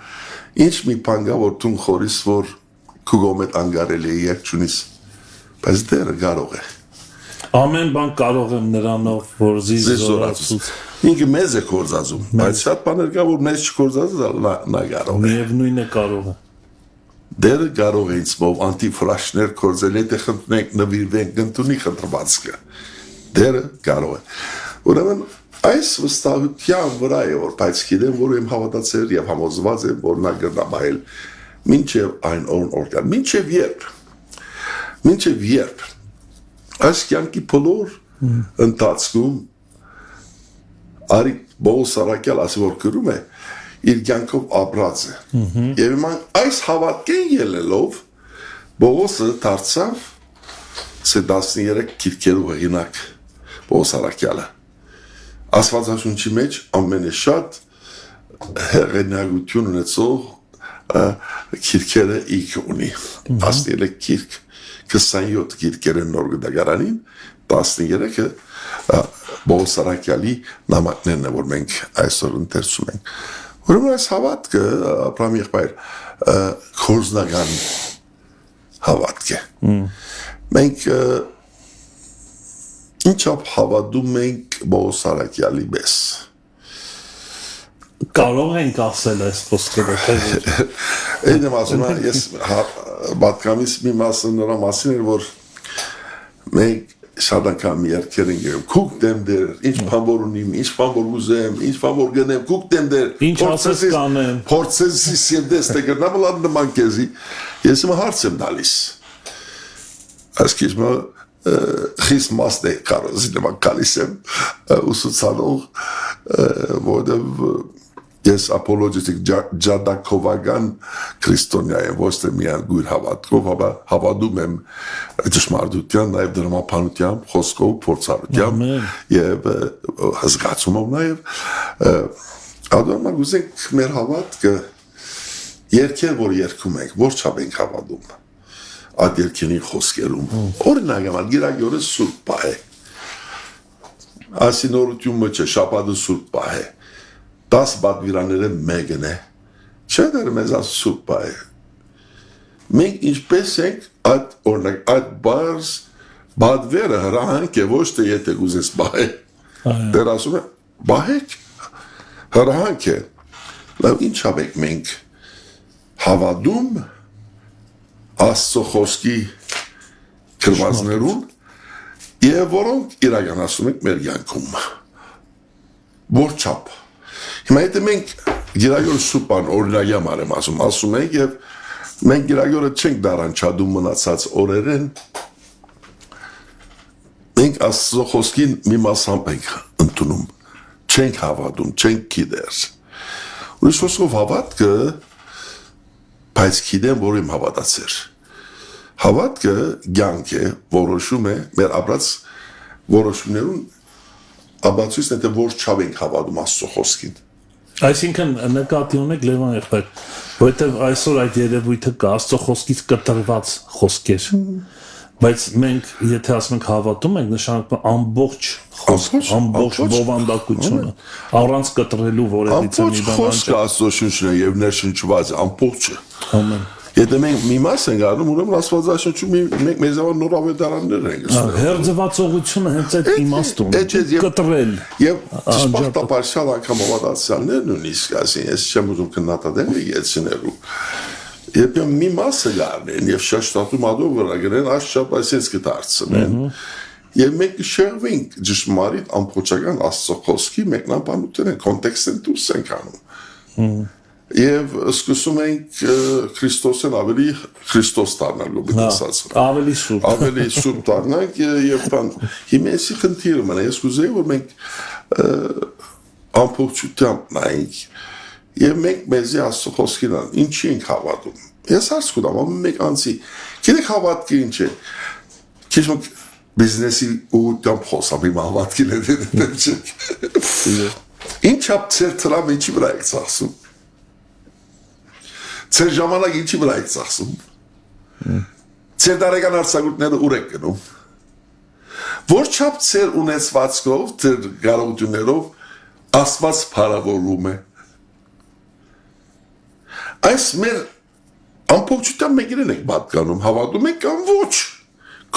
ինչ մի բան կա, որ դու խորիս, որ քո կողմդ անգարելի է երբ չունիս, բայց Տերը կարող է։ Ամեն բան կարող եմ նրանով, որ զիս զորացուց։ Ինքը մեզ է կործածում, բայց շատ բաներ կա, որ մեզ չկործածում, նա կարող է։ Միևնույն է կարող է։ դերը կարող է ինձ մով անտիֆրաշներ կործել, եթե խնդրենք նվիրվենք ընտունի խնդրվածքը, դերը կարող է, ուրեմն այս վստահության վրա է, որ բայց գիտեմ, որ եմ հավատացել և համոզված եմ, որ նա գրնաբայել մինչև այն օրգան, մինչև երբ, այս կյանքի բոլոր ընթացքում Արիտ Բողոս Սարակյալ ասի, որ գրում է, իր կյանքով ապրած է, և իման այս հավատքեն ելելով, Բողոսը դարձավ 13 գիրքերու հեղինակ Բողոս Սարակյալը, Աստվածաշունչի մեջ ամենաշատ հեղինակություն ունեցող գիրքերը ինքը ունի, 13 գիրք, 27 գիրքերը նոր գդագարանին, 13-ը Բողոս Սարակյալի նամակներն է, որ մենք այսօր ընթերցում ենք։ Ուրեմն այս հավատքը, Աբրահամ եղբայր, քորձնական հավատք է։ Մենք ինչապ հավատում ենք Բողոս Սարակյալի պես։ Կարող ենք ասել այս խոսքերը, թե Այն եմ ասում, ես պատկամիս մի մասը նրա մասին էր, որ մենք շատ անգամ երկեր ենք գերում, կուք դեմ դեր, ինչ բան որ ունիմ, ինչ բան որ ուզեմ, ինչ բան որ գնեմ, կուք դեմ դեր, ինչ ասես կանեմ, փորձես սիրտես թե գրնամ լավ նման քեզի, ես իմ հարց եմ տալիս։ Այսքիչ մը խիստ մասն է կարոզի նման կալիս եմ ուսուցանող, որտև ես ապոլոգետիկ ջադակովական քրիստոնյա եմ, ոչ թե միայն գույր հավատքով, հավատում եմ ճշմարտության, նաև դրամապանությամբ, խոսքով, փորձառությամբ և հզգացումով նաև ադորմակ ուզենք մեր հավատքը երկեր, որ երկում ենք, որ չապ ենք հավատում այդ երկենի խոսքերում, օրինակ համար գիրագյորը սուրբ պահ է, ասի նորություն մը չէ, շապատը սուրբ պահ է, 10 բադվիրաները մեկն է, չէ դեր մեզ աս սուրբ պահ է, մենք ինչպես ենք այդ բարզ բադվերը հրահանք է, ոչ թե եթե գուզես պահ է, դեր ասում է, պահեք, հրահանք է, լավ ինչ ապեք մենք հավատում Աստծո խոսքի քրվազներուն եւ որոնք իրականացնում ենք մեր կյանքում։ Որ չափ։ Հիմա եթե մենք գիրագոր սուպան օրինակ եմ ասում ենք եւ մենք գիրագորը չենք դարանչադում մնացած օրերեն մենք Աստծո խոսքին մի մասամբ ենք ընդունում, չենք հավատում, չենք գիտեր։ Ուրիշ խոսքով հավատքը բայց գիտեմ, որ եմ հավատացեր։ Հավատքը կյանք է, որոշում է, մեր ապրած որոշումներուն աբացույցն է, թե որ չավ ենք հավատում Աստծո խոսքին։ Այսինքն նկատի ունեք Լևոն եղբայր, որովհետև այսօր այդ երևույթը կա Աստծո խոսքից կտրված խոսքեր, բայց մենք եթե ասում ենք հավատում ենք, նշանակում է ամբողջ խոսք, ամբողջ բովանդակությունը, առանց կտրելու որևիցե մի բան։ Ամբողջ խոսքը Աստծո շունչն է եւ ներշնչված ամբողջը։ Ամեն։ Եթե մենք մի մաս ենք անում, ուրեմն Աստվածաշնչում մենք մեզ համար նոր ավետարաններ ենք ստանում։ Հերձվածողությունը հենց այդ իմաստուն կտրել եւ ճշմարտապարշալ անգամ հավատացյալներ նույնիսկ ասին, ես չեմ ուզում քննադատել եկեցինելու։ Եթե մի մասը գարնեն եւ շաշտատում ադով վրա գրեն, աշխատ այսպես կդարձնեն։ Եվ մենք շեղվենք ճշմարիտ ամբողջական Աստծո խոսքի մեկնաբանության կոնտեքստին դուրս ենք անում։ Եվ սկսում ենք Քրիստոսեն ավելի Քրիստոս դառնալու բնասած։ Ավելի սուրբ դառնանք եւ բան։ Հիմա էսի խնդիրը մնա, ես կուզեի որ մենք ամբողջությամբ նայենք եւ մենք մեզի Աստծո խոսքին ինչի ենք հավատում։ Ես հարց կտամ, մեկ անցի, գիտեք հավատքը ինչ է։ Քիչ բիզնեսի ուտամ խոսամ իմ հավատքին է չէ։ Ինչա՞ ծեր տրամ ինչի վրա եք ծախսում։ Ձեր ժամանակ ինչի վրա եք ծախսում։ Ձեր դարեկան արձակուրդները ուր եք գնում։ Որ չափ ձեր ունեցվածքով, ձեր կարողություններով Աստված փառավորում է։ Այս մեր ամբողջությամբ մենք իրեն ենք պատկանում, հավատում ենք կամ ոչ։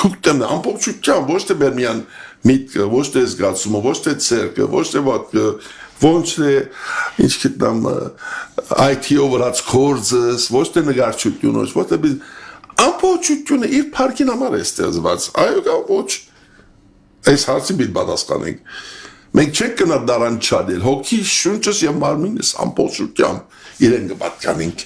Քուկտեն ամբողջությամբ ոչ թե բերմյան միտքը, ոչ թե զգացումը, ոչ թե ցերկը, ոչ թե ոտքը, ոչ թե ինչ գտնամ IT-ով վրաց կորձս, ոչ թե նգարչությունը, ոչ թե ամբողջությունը իր парքին համար է ստեղծված։ Այո, կամ ոչ։ Այս հարցին бид պատասխանենք։ Մենք չենք գնա դարան չադել, հոգի շունչս եւ մարմինս ամբողջությամբ իրեն կպատկանենք։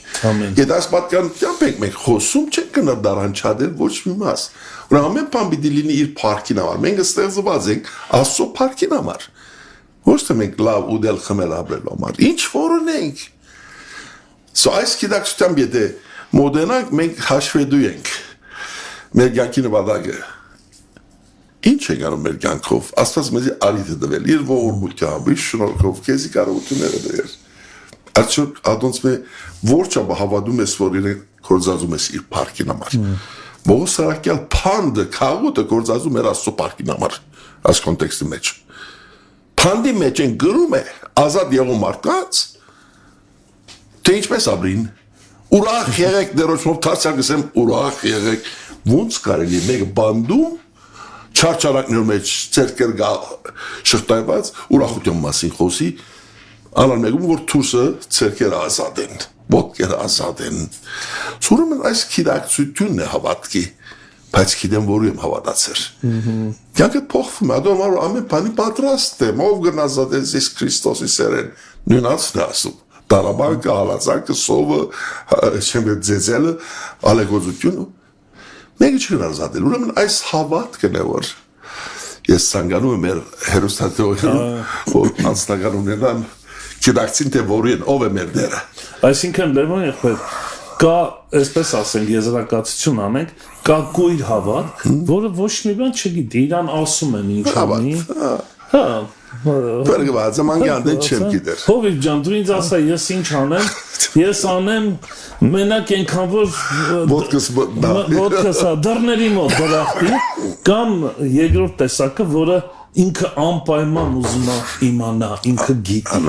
Եթե այս պատկանությամբ ենք մենք խոսում, չենք գնա դարան չադել ոչ մի մաս։ Ու ամեն բան պիտի լինի իր парքին համար։ Մենք ստեղծված ենք Աստծո парքին համար։ Ոչ թե մենք լավ ուդել խմել ապրելու համար։ Ինչ որ ունենք։ Այս գիտակցությամբ եթե մոդենանք մենք հաշվետու ենք մեր կյանքի նպատակը ինչ է գանում մեր կյանքով Աստված մեզ արիթ է տվել իր ողորմությամբ իր շնորհքով քեզի կարողությունները դեր արդյոք ադոնց մե որչապ հավատում ես որ իրեն կորզածում ես իր парքին համար Բողոս Սարակյալ փանդը քաղուտը կորզածում էր Աստծո парքին համար այս կոնտեքստի մեջ փանդի մեջ են գրում է ազատ եղող մարդկանց թե ինչպես ապրին ուրախ եղեք դերոճով թարցակ ասեմ ուրախ եղեք ոնց կարելի մեկը բանդում չարչարակներում մեջ ցերկեր գա շղթայված ուրախության մասին խոսի անալ մեկում որ թուրսը ցերկեր ազատ են ոտքեր ազատ են ուրեմն այս քիդակցությունն է հավատքի բայց գիտեմ որ եմ հավատացել կյանքը փոխվում է ադոմար ամեն բանի պատրաստ է ով գնազատ է զիս Քրիստոսի սերեն նույնացն ասում Տարաբանկը, հալածակը, սովը, չեմ ձեզելը, ալեգոզությունը, մեկը չգն ազատել, ուրեմն այս հավատքն է, որ ես ծանգանում եմ մեր հերոստատեորին, որ անձնականումներն կիդակցին թե որին, ով է մեր դերը։ Այսինքն, լևոն եղբեր, կա, այսպես ասենք, եզրակացություն անենք, կա գույր հավատք, որը ոչ մի բան չգիտի, իրան ասում են ինչ անի, Բերգված մանգան դեն չեմ գիտեր։ Հովիվ ջան, դու ինձ ասա, ես ինչ անեմ, ես անեմ մենակ ենքան որ ոտքս դռների մոտ դրախտի, կամ երկրորդ տեսակը, որը ինքը անպայման ուզում է իմանա, ինքը գիտի,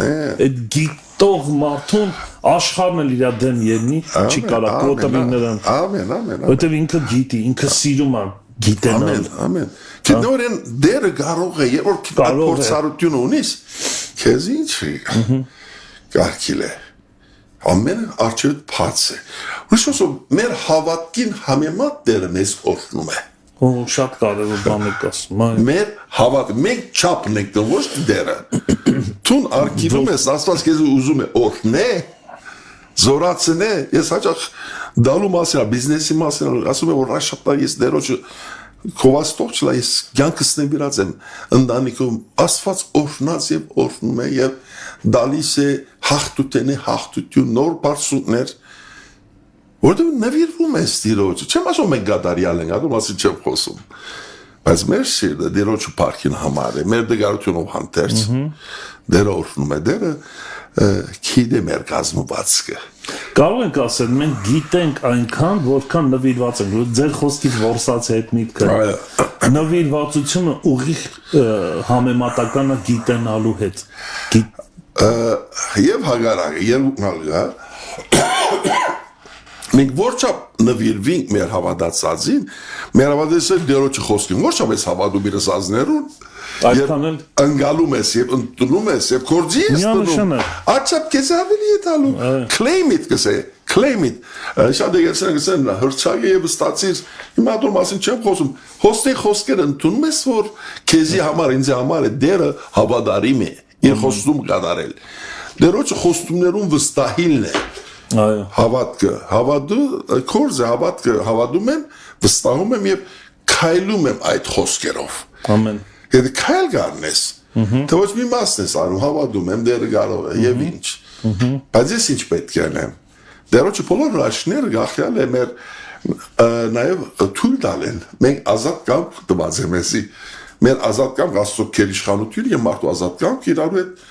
այդ գիտող մարդուն աշխարհն էլ իր դեմ ելնի, չի կարա կոտվի նրան, որտեվ ինքը գիտի, ինքը սիրում է գիտենալ։ Ամեն Գիտնորեն դերը կարող է, երբ որ փորձառություն ունիս, քեզ ինչի կարգիլ է։ Ամեն արջերդ փած է։ Ուրիշոսով մեր հավատքին համեմատ դերը մեզ օրհնում է։ Շատ կարևոր բան եք ասում։ Մեր հավատ, մենք չափն ենք ոչ դերը։ Տուն արկիվում ես, Աստված քեզ ուզում է օրհնե, զորացնե, ես հաճախ դալու մասին, բիզնեսի մասին ասում եմ, որ շատ ես դերոջը Քովաստող չլա ես կյանքս նվիրած եմ ընտանիքում Աստված օրհնած եւ օրհնում է եւ դալիս է հաղթություն նոր բարձունքներ որտեղ նվիրվում է Տիրոջը չեմ ասում մենք գադարյալ ենք ադու մասի չեմ խոսում բայց մեր սիրտը Տիրոջը парքին համար է մեր դգարությունով հանդերձ դերը օրհնում է դերը քիդե մեր կազմվածքը Կարող ենք ասել, մենք գիտենք այնքան, որքան նվիրված ենք, ձեր խոսքից որսած հետ միտքը, նվիրվածությունը ուղիղ համեմատական է գիտենալու հետ։ Եվ հագարակը, երկնալգա, մենք որչապ նվիրվինք մեր հավատացածին, մեր հավատացածը դերոջը խոսքին, որչապ ես հավատում իրս ազներուն, Եվ ընգալում ես և ընդունում ես և կործի ես տնում Աչապ կեզ ավելի է տալու Claim it կսե Claim it Շատ եգերսեն կսեն հրճագը և ստացիր Հիմա ատոր մասին չեմ խոսում Հոստեի խոսքեր ընդունում ես որ Կեզի համար ինձի համար է դերը հավադարիմ է Իր խոստում կադարել Դերոջը խոստումներում վստահիլն է Հավատքը Կորձ է հավատքը Հավատում եմ վստահում եմ և քայլում եմ այդ խոսքերով Ամեն Եթե քայլ գարնես, թե ոչ մի մասն ես անում, հավատում եմ, դերը կարող է, և ինչ, բայց ես ինչ պետք է անեմ, դերոջը բոլոր հրաշքները գախյալ է մեր նաև թույլ տալեն, մենք ազատ կամք տված է մեզի, մեր ազատ կամք Աստծո քերիշխանություն և մարդու ազատ կամք իրարու հետ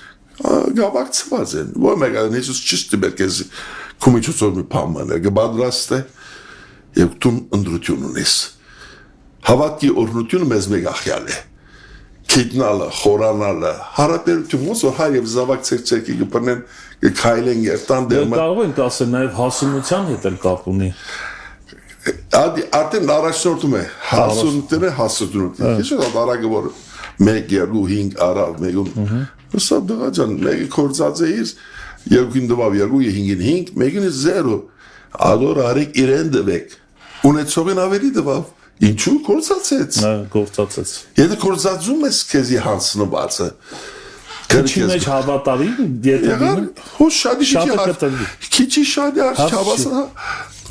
գավակցված են, որ մեկ այդն Հիսուս չիշտ բեր կեզ կումիչոցոր մի պաման է, գբադրաստ է և տուն ընդրություն ունես, հավատքի օրնությունը մեզ մեկ ախյալ է, Քիտնալը, խորանալը, հարաբերություն ոնց որ հայ եւ զավակ ցերցեկի կպնեն կքայլեն եւ տան դերմը Կարող ենք ասել նաեւ հասունության հետ էլ կապ ունի Արդեն առաջնորդում է հասունությունը հասունությունը Ինչ է դա արագը որ 1 2 5 արավ մեկում Սա դղա ջան մեկը կորցած է իր երկին դվավ 2-5-5, մեկին 0, ադոր արեք իրեն դվեք, ունեցողին ավելի դվավ, ինչու կործացեց, գործածեց եթե կործածում ես կեզի հանցնվածը, քիչի մեջ հավատարի եղար, հոս քիչի շադի արջ չավասը,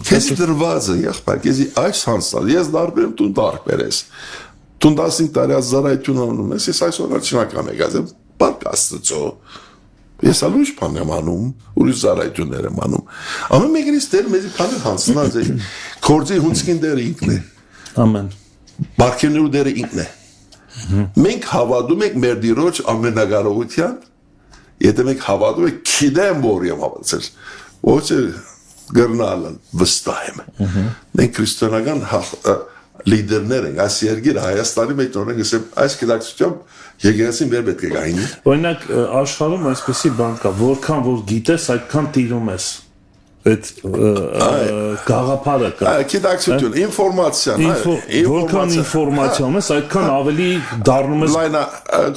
կեզի դրվազը, եղբար, կեզի այս հանցնալ, ես դարբերեմ տուն դարբեր ես, տուն 15 տարի ազարայություն անում ես, ես այսօր արջնական եկած եմ, պարկ աստծո, ես ալույշ պան եմ անում, ուրիշ զարայություններ եմ անում, ամեն մեկնից դեր մեզի պանը հանցնած է, կործի հունցքին դերը ինքն է, ամեն, բարգերներու դերը ինքն է, մենք հավատում ենք մեր դիրոջ ամենագարողության, եթե մենք հավատում ենք քիդեմ որ եմ հավատացել, ոչ գրնալն վստահ եմ, մենք քրիստոնական լիդերներ ենք, այս երկիրը Հայաստանի մեջ նորեն գսեմ, այս գիտակցությամբ եկեղեցին վեր պետք է գայինի։ Օրինակ աշխարհում այսպեսի բան կա, որքան որ գիտես, այդքան տիրում ես։ Այդ գաղափարը կա։ Գիտակցություն, ինֆորմացիան, որքան ինֆորմացիան ես, այդքան ավելի դառնում ես։ Լայնա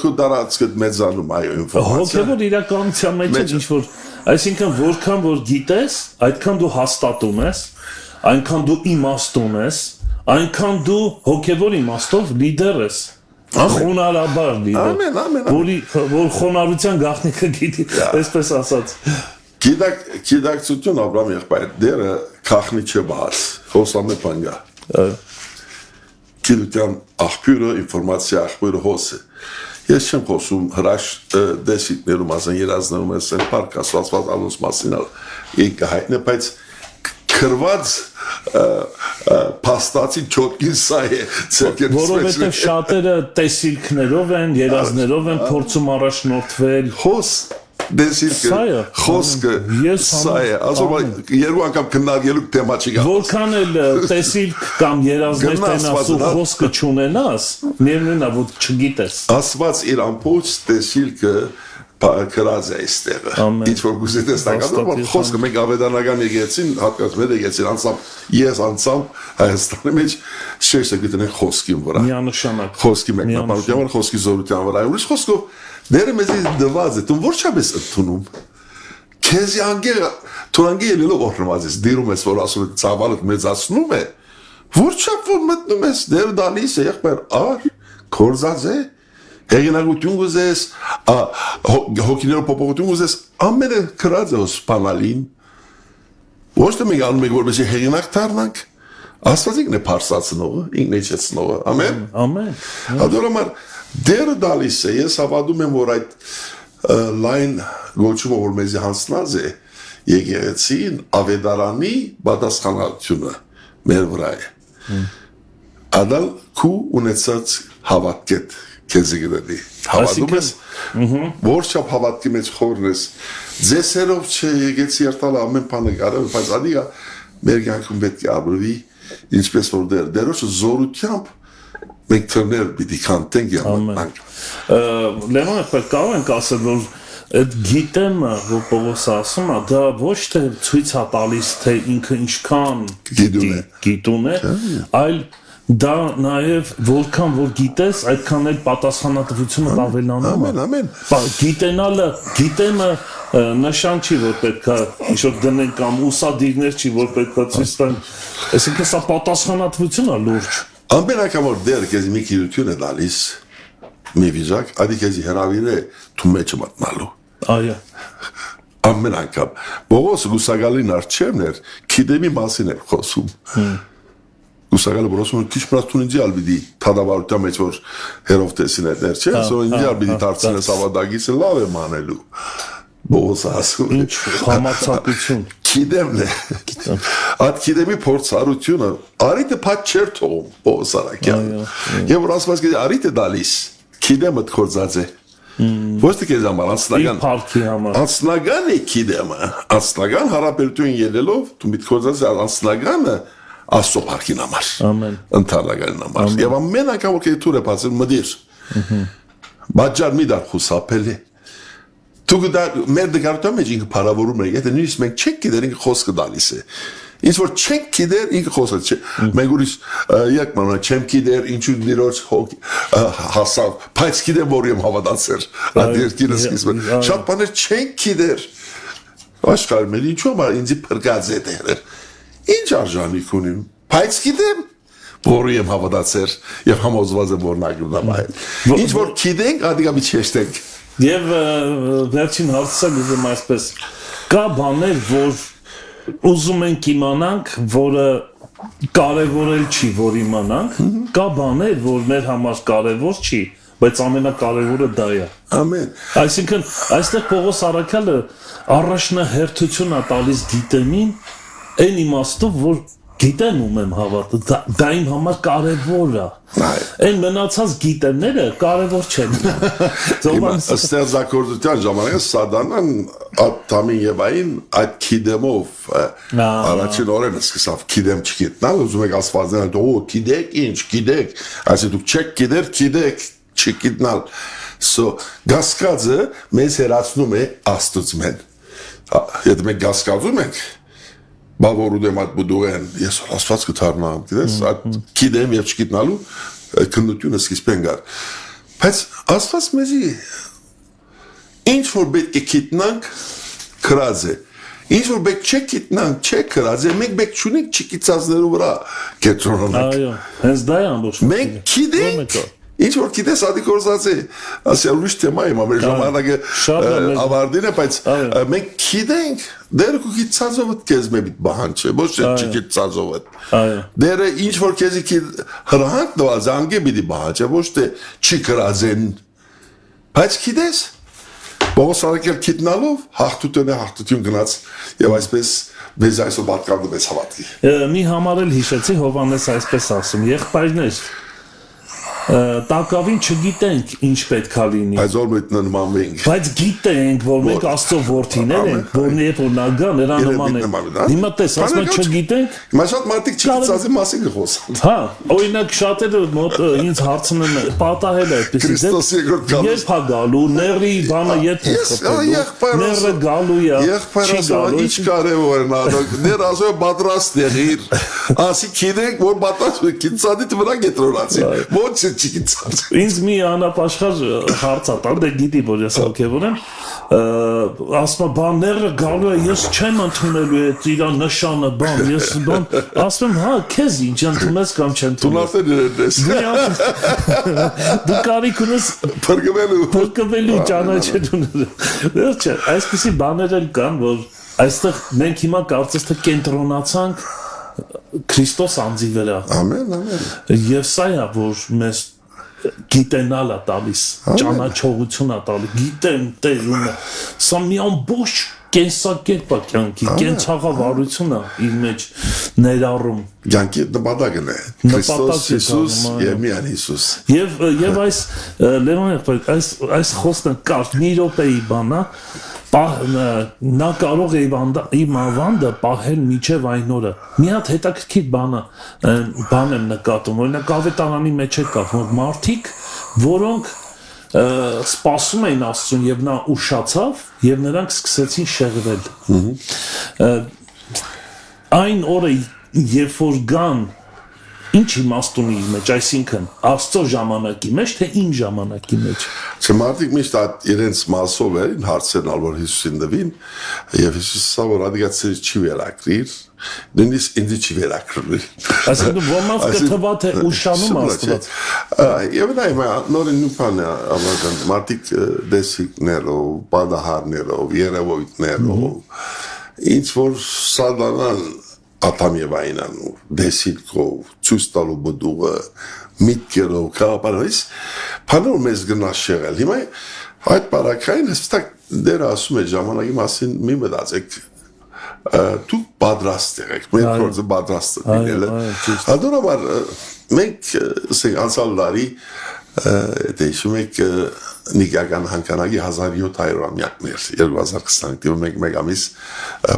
քո դարածքդ մեծանում այո ինֆորմացիա։ Հոգևոր իրականության մեջ ինչ որ, այսինքն որքան որ գիտես, այդքան դու հաստատում ես, այնքան դու իմաստուն ես, այնքան դու հոգևոր իմաստով լիդեր ես։ Խոնարհաբար լիդեր։ Որ խոնարհության գաղտնիքը գիտի, այսպես ասած։ Գիտակցություն Աբրահամ եղբայր դերը քախնի չէ բաց խոսամե բանգա գիտության աղբյուրը ինֆորմացիա աղբյուրը հոսը ես չեմ խոսում հրաշ դեսիտներում ասեն երազներում ասեն պարկ ասված անոնց մասին եկը հայտնե բայց քրված փաստացի չոտքին սա է որովհետև շատերը տեսիլքներով են երազներով են փորձում առաջնորդվել հոս դեսիլքը խոսքը սա է ասում երկու անգամ քննարկելու թեմա չի գա որքան էլ տեսիլք կամ երազներ տենաս ու խոսքը չունենաս միևնույնն է որ չգիտես ասված իր ամբողջ տեսիլքը քրած է այստեղը ինչ որ գուզի տեսնական որ խոսքը մենք ավետարանական եկեցին հատկապես մեր եկեցին անցամ ես անցամ Հայաստանի մեջ շեշտը գտնենք խոսքին վրա միանշանակ խոսքի մեկնաբանության վրա խոսքի զորության վրա ուրիշ խոսքով դերը մեզ դված է դու որչաբես ընդունում քեզի անգերը թուրանգի ելելով օրնված ես դիրում ես որ ասում ցավալը մեծացնում է որչապ որ մտնում ես դեր դալիս է եղբայր ար կորզած է հեղինակություն ուզես հոգիներով փոփոխություն ուզես ամենը քրած է սպանալին ոչ թե մենք անում ենք որպեսզի հեղինակ դառնանք Աստված ինքն է փարսացնողը ինքն է իջեցնողը ամեն ամեն Ադորամար դերը դալիս է ես հավատում եմ որ այդ լայն գոչումը որ մեզի հանձնած է եկեղեցին ավետարանի պատասխանատվությունը մեր վրա է ադալ քու ունեցած հավատքետ քեզի գտի հավատում ես որ չափ հավատքի մեջ խորն ես ձեսերով չեկեցի երթալը ամեն բանը կարել բայց ադիգա մեր կյանքում պետք է ապրվի ինչպես որ դերոշը զորությամբ մենք թռներ պիտի քանտենք yamank Լևոն կարող ենք ասել որ այդ գիտեմը որ Պողոսը ասում է դա ոչ թե ցույց է տալիս թե ինքը ինչքան գիտուն է այլ դա նաև որքան որ գիտես այդքան էլ պատասխանատվությունը ավելանում է ամեն գիտենալը գիտեմը նշան չի որ պետք է ինչ-որ դնեն կամ ուսադիրներ չի որ պետք է ցույց տան այսինքն սա պատասխանատվություն է լուրջ ամեն անգամ որ դեր քեզ մի քիլություն է դալիս մի վիճակ ադի քեզ հրավիրել է դու մեջը մտնալու այո ամեն անգամ Պողոս գուսագալին արչևներ քիդեմի մասին է խոսում Գուսագալը որոշում քիչ պրաստունիցի ալբիդի թադավարության մեջ որ հերով տեսին այդներ չէ սո ինձ ալբիդի դարձնես ավադագիսը լավ է մանելու Պողոս ասում ինչ համացակություն քիդեմն է այդ քիդեմի փորձառությունը արիտը փաչ չեր թողում Պողոս արաքյան եւ որ ասված կի արիտը դալիս քիդեմը կորզած է ոչ թե քեզ համար անձնական է քիդեմը անձնական հարաբերություն ելելով դու միտքորզած անձնականը Աստծո փառքին համար ամեն ընդհանրական համար եւ ամեն անգամ որ քեզ թուրը բացել մդիր բաժար մի դար խուսափելի դու դա մեր դգարտը մեջ ինքը փարավորում է եթե նույնիսկ մենք չենք գիտեր ինքը խոսքը դալիս է ինչ որ չենք գիտեր ինքը խոսքը չէ մենք ուրիշ եկման չեմ գիտեր ինչու դիրոջ հասավ բայց գիտեմ որ եմ հավատացել այդ երկիրը սկիզբը շատ բաներ չենք գիտեր Աշխարհի մեջ ինչու՞ մա ինձ փրկած է դերը։ Ինչ արժանիք ունի։ Բայց գիտեմ որ եմ հավատացել եւ համոզված եմ որ նա գտնա։ Ինչ որ գիտենք, ադիգա մի չեշտենք։ Եվ վերջին հարցը գուզեմ այսպես կա բաներ որ ուզում ենք իմանանք որը կարևորել չի որ իմանանք կա բաներ որ մեր համար կարևոր չի բայց ամենակարևորը դա է ամեն այսինքն այստեղ Պողոս Առաքյալը առաջնահերթություն է տալիս գիտեմին այն իմաստով որ գիտեմ ում եմ հավատը դա իմ համար կարևոր է այն մնացած գիտեմները կարևոր չեն ստեղծագործության ժամանակ Սադանան Ադամին եւ այն այդ գիտեմով առաջին օրերը սկսավ գիտեմ չգիտնալ ուզում եք ասվածնել օ գիտեք ինչ գիտեք այսինքն դուք չեք գիտեք չգիտնալ գասկածը մեզ հերացնում է Աստծմեն եթե մենք գասկածում ենք Բավորու դեմ այդ բուդուեն ես ասված կթարնամ գիտես այդ գիտեմ եւ չգիտնալու քննությունը սկիզբեն գար բայց ասված մեզի ինչ որ պետք է գիտնանք քրած է ինչ որ պետք չէ գիտնանք չէ քրած է մենք պետք չունենք չգիտածներու վրա կետրոնանք այո հենց դա է ամբողջ մենք գիտենք ինչ որ գիտես ադիկորզած է ասել ուրիշ թեմա է մեր ժամանակը ավարտին է բայց մենք գիտենք դերը քո գիտածով քեզ մի բան չէ ոչ թե չգիտածով այո դերը ինչ որ քեզի հրանք դված անգե մի բան չէ ոչ թե չի գրածեն բայց գիտես Պողոս Առաքյալ գիտնալով հաղթություն գնաց եւ այսպես մեզ այսօր պատկանում է հավատքի մի համար էլ հիշեցի Հովհաննես այսպես ասում եղբայրներ տակավին չգիտենք ինչ պետք է լինի բայց որ մենք նմանվենք բայց գիտենք որ մենք Աստծո որդիներ ենք որ երբ որ նա գա նրա նման է հիմա տես ասում են չգիտենք հիմա շատ մարդիկ չգիտածի մասին գխոսան հա օրինակ շատերը մոտ ինձ հարցնում են պատահել է այդպեսի երբ է գալու ների բանը եթե խփելու ները գալու է եղբայրը ինչ կարևոր է նա ներ ասում պատրաստ եղիր ասի գիտենք որ պատրաստ է գիտածի վրա գետրոնացի ոչ Ինձ մի անապաշխար հարց ատան, դե գիտի, որ ես հոգևոր եմ, ասում բանները գալու է, ես չեմ ընդունելու է իրա նշանը բան, ես բան, ասում եմ, հա, քեզ ինչ ընդունես կամ չընդունես։ Դու կարիք ունես փրկվելու ճանաչելուները։ Վերջը, այսպիսի բաներ էլ կան, որ այստեղ մենք հիմա կարծես թե կենտրոնացանք Քրիստոս անձի վրա։ Ամեն։ Եվ սա է, որ մեզ գիտենալ է տալիս, ճանաչողություն է տալիս, գիտեմ տերունը, սա մի ամբողջ կենսակերպ է կյանքի, կենցաղավարություն է իր մեջ ներառում։ Կյանքի նպատակն է, Քրիստոս Հիսուս և միայն Հիսուս։ Եվ այս, Լևոն, այս խոսքը կարճ մի րոպեի բան է, նա կարող է իմ ավանդը պահել միջև այն օրը։ Մի հատ հետաքրքիր բան եմ նկատում, օրինակ ավետարանի մեջ է կա, որ մարդիկ, որոնք սպասում էին Աստծուն եւ նա ուշացավ եւ նրանք սկսեցին շեղվել։ Այն օրը, երբ որ գան ինչ իմաստ ունի իր մեջ, այսինքն Աստծո ժամանակի մեջ, թե իմ ժամանակի մեջ։ Մարդիկ միշտ իրենց մասով էին հարցենալ, որ Հիսուսին դվին, և Հիսուսը որ ադիգացրի չի վերակրիր, նույնիսկ ինձ չի վերակրիր։ Այսինքն ոմանց կթվա, թե ուշանում Աստված։ Եվ նա հիմա նորին նուպան է, մարդիկ դեսիկներով, բադահարներով, երևույթներով, ինչ որ Սադանան Ատամ եւ այնանու դեսիլքով ցույց տալու բդուղը միտքերով կապարից բանոր մեզ գնաց շեղել հիմա այդ բարակային հստակ դեր ասում է ժամանակի մասին մի մտածեք դուք պատրաստ եք մեր գործը պատրաստ լինել հատորաբար մենք անցյալ տարի դեշում եք Նիկագան հանկանագի 1700-ամյակներ 2020 թվականին մեկ ամիս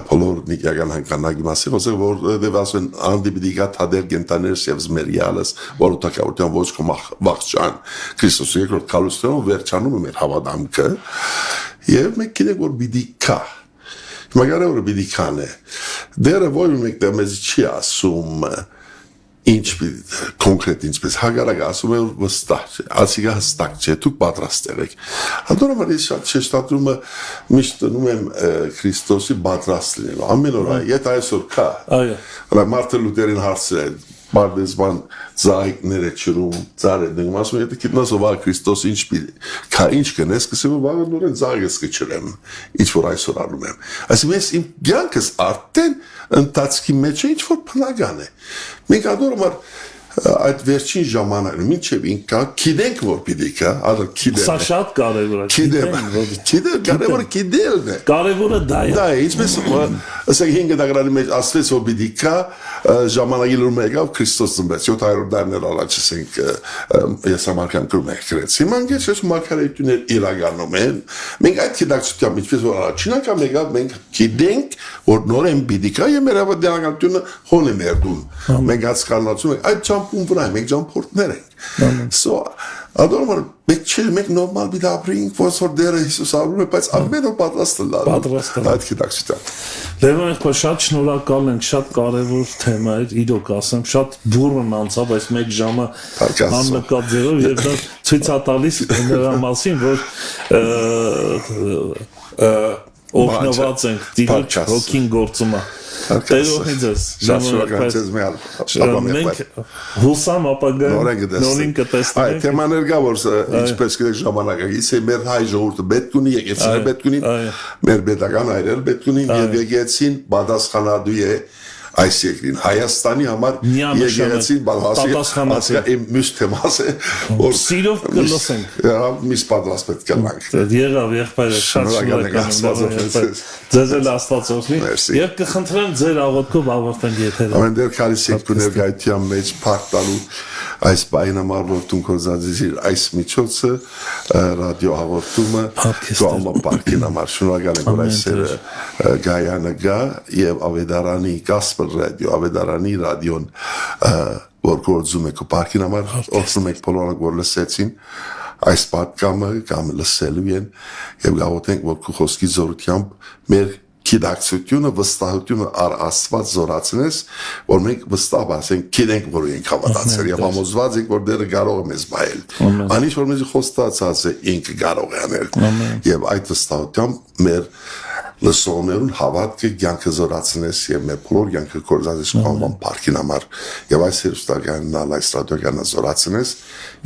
բոլոր Նիկագան հանկանագի մասին խոսել որ դեպասեն անդիբիդիկա թադեր գենտաներս եւ զմերիալս որոտակավորության ոչ կմախճան Քրիստոսի երկրորդ կալուստրոնով վերջանում է մեր հավատամքը եւ մենք գիտենք որ բիդիկա Մագարը որ բիդիկան է դերը ոչ մեկ դեմեզ չի ասում ինչ կոնկրետ ինչպես հագարակ ասում եմ վստահ չէ, ասիգա հստակ չէ, դուք պատրաստ եղեք։ Հանդորում ես շատ շեշտադրումը միշտ դնում եմ Քրիստոսի պատրաստ լինելու, ամեն օր, եթե այսօր կա, Մարտին Լութերին հարցրել է, Բարդեսման զայգներ է չրում, ծար է դնում, ասում եթե գիտնաս ով Քրիստոս ինչ կա ինչ կնես, կսեմ վաղը նորեն զայգես կչրեմ, ինչ որ այսօր անում եմ։ Այսինքն ես իմ կյանքս արդեն ընթացքի մեջ է ինչ որ բնական է։ Մենք ադորում այդ վերջին ժամանակը մինչև ինքա գիտենք որ պիտի կա, ադր գիտեմ։ Սա շատ կարևոր է։ Գիտեմ, կարևորը գիտելն է։ Կարևորը դա է։ Դա է, ինչպես ասենք 5 դագրանի մեջ ասվեց որ պիտի կա ժամանակի լուրը եկավ Քրիստոս ծնվեց 700 տարիներ առաջ ասենք ես ամարկան կրում եք գրեց։ Հիմա գեշ ես մարգարեություններ իրականում են։ Մենք այդ գիտակցությամբ ինչպես որ առաջին անգամ եկավ մենք գիտենք որ նորեն պիտի կա եւ մեր ավանդականությունը հոն է ներդում։ Մենք հասկանալու ենք այդ ջամփուն վրա մենք ջամփորդներ ենք։ So ադորմար մենք նորմալ բիդաբրինգ ոնց որ դերը Հիսուս ապրում է բայց ամեն օր պատրաստ է այդ գիտակցությամբ։ Լևոն եղբայր շատ շնորհակալ ենք, շատ կարևոր թեմա էր, իրոք ասեմ, շատ բուրըն անցավ այս 1 ժամը աննկատ ձևով եւ դա ցույց է տալիս նրա մասին, որ օգնված ենք դիրք հոգին գործում է։ Տերողի ձեզ մենք հուսամ ապագայում նորին կտեսնենք այդ թեմաներ կա որ ինչպես գիտեք ժամանակակից է մեր հայ ժողովուրդը պետք ունի եկեղեցին պետք ունի մեր պետական հայրերը պետք ունին եւ եկեղեցին պատասխանատու է այս երկրին Հայաստանի համար եկեղեցին պատասխանատու է մյուս թեմաս է որ սիրով կլսենք միս պատրաստ պետք է լանք եղավ եղբայրը շատ շնորհակալ եմ ձեզ էլ Աստված օրհնի եւ կխնդրեմ ձեր աղոթքով ավարտենք եթերը ամեն դեր քարիս եք ներկայության մեջ փառք տալու այս բային համար որ դու կորզածիր այս միջոցը ռադիո հաղորդումը գոհամա պարկին համար շնորհակալ եմ որ այսերը գայանը գա եւ ավետարանի Gospel Radio ավետարանի ռադիոն որ գործում է պարկին համար օգնում եք բոլորը որ լսեցին այս պատկամը կամ լսելու են եւ գաղութենք որ քո խոսքի զորությամբ մեր գիտակցությունը վստահությունը առ Աստված զորացնես որ մենք վստահ ասենք գիտենք որ ենք հավատացել եւ համոզված ենք որ դերը կարող է մեզ բայել անիշ որ մեզ խոստացած է ինքը կարող է անել եւ այդ վստահությամբ մեր լսողներուն հավատքը կյանքը զորացնես եւ մեր բոլոր կյանքը կորզածես կողման парքին համար եւ այս հերոստականն այս ռադիոկանը զորացնես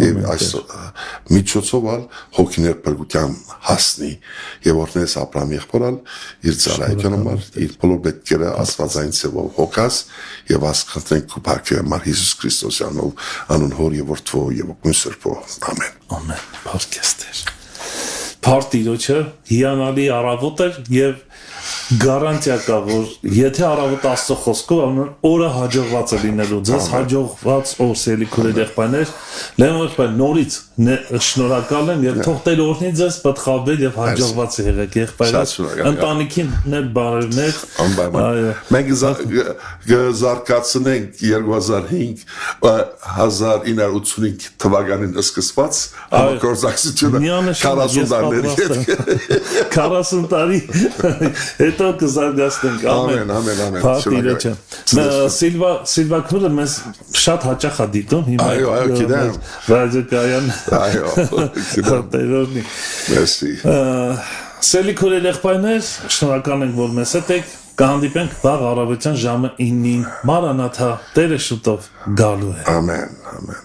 եւ այս միջոցով հոգիներ բրգության հասնի եւ օրնես Աբրահամ եղբորալ իր ծառայության համար իր բոլոր պետքերը աստվածային ծավալ հոգաս եւ ասկրտենք քու парքը մար Հիսուս Քրիստոսյանով անուն հոր եւ որդու եւ օգուն սրբո ամեն ամեն փառքեստեր Փարտիրոջը հիանալի առավոտ էր եւ գարանտիա կա որ եթե առավոտ Աստծո խոսքով ամեն օրը հաջողված է լինելու ձեզ հաջողված օր սիրելի քուրեր եղբայրներ Լևոն նորից շնորհակալ եմ եւ թող Տեր օրհնի ձեզ պատխաբել եւ հաջողված եղեք եղբայրներ ընտանիքին ներ բարերներ այո մենք զարգացնենք 2005 1985 թվականին սկսված համագործակցությունը 40 տարիների 40 տարի հետո կզարգացնենք ամեն Փարտիրոջը Սիլվա քուրը մեզ շատ հաճախ է դիտում հիմա այո գիտեմ ռադիոկայան այո գիտեմ Մերսի Սիրելի քուրեր եղբայրներ շնորհակալ ենք որ մեզ հետ եք կհանդիպենք վաղ առավոտյան ժամը 9-ին Մարանաթա Տերը շուտով գալու է ամեն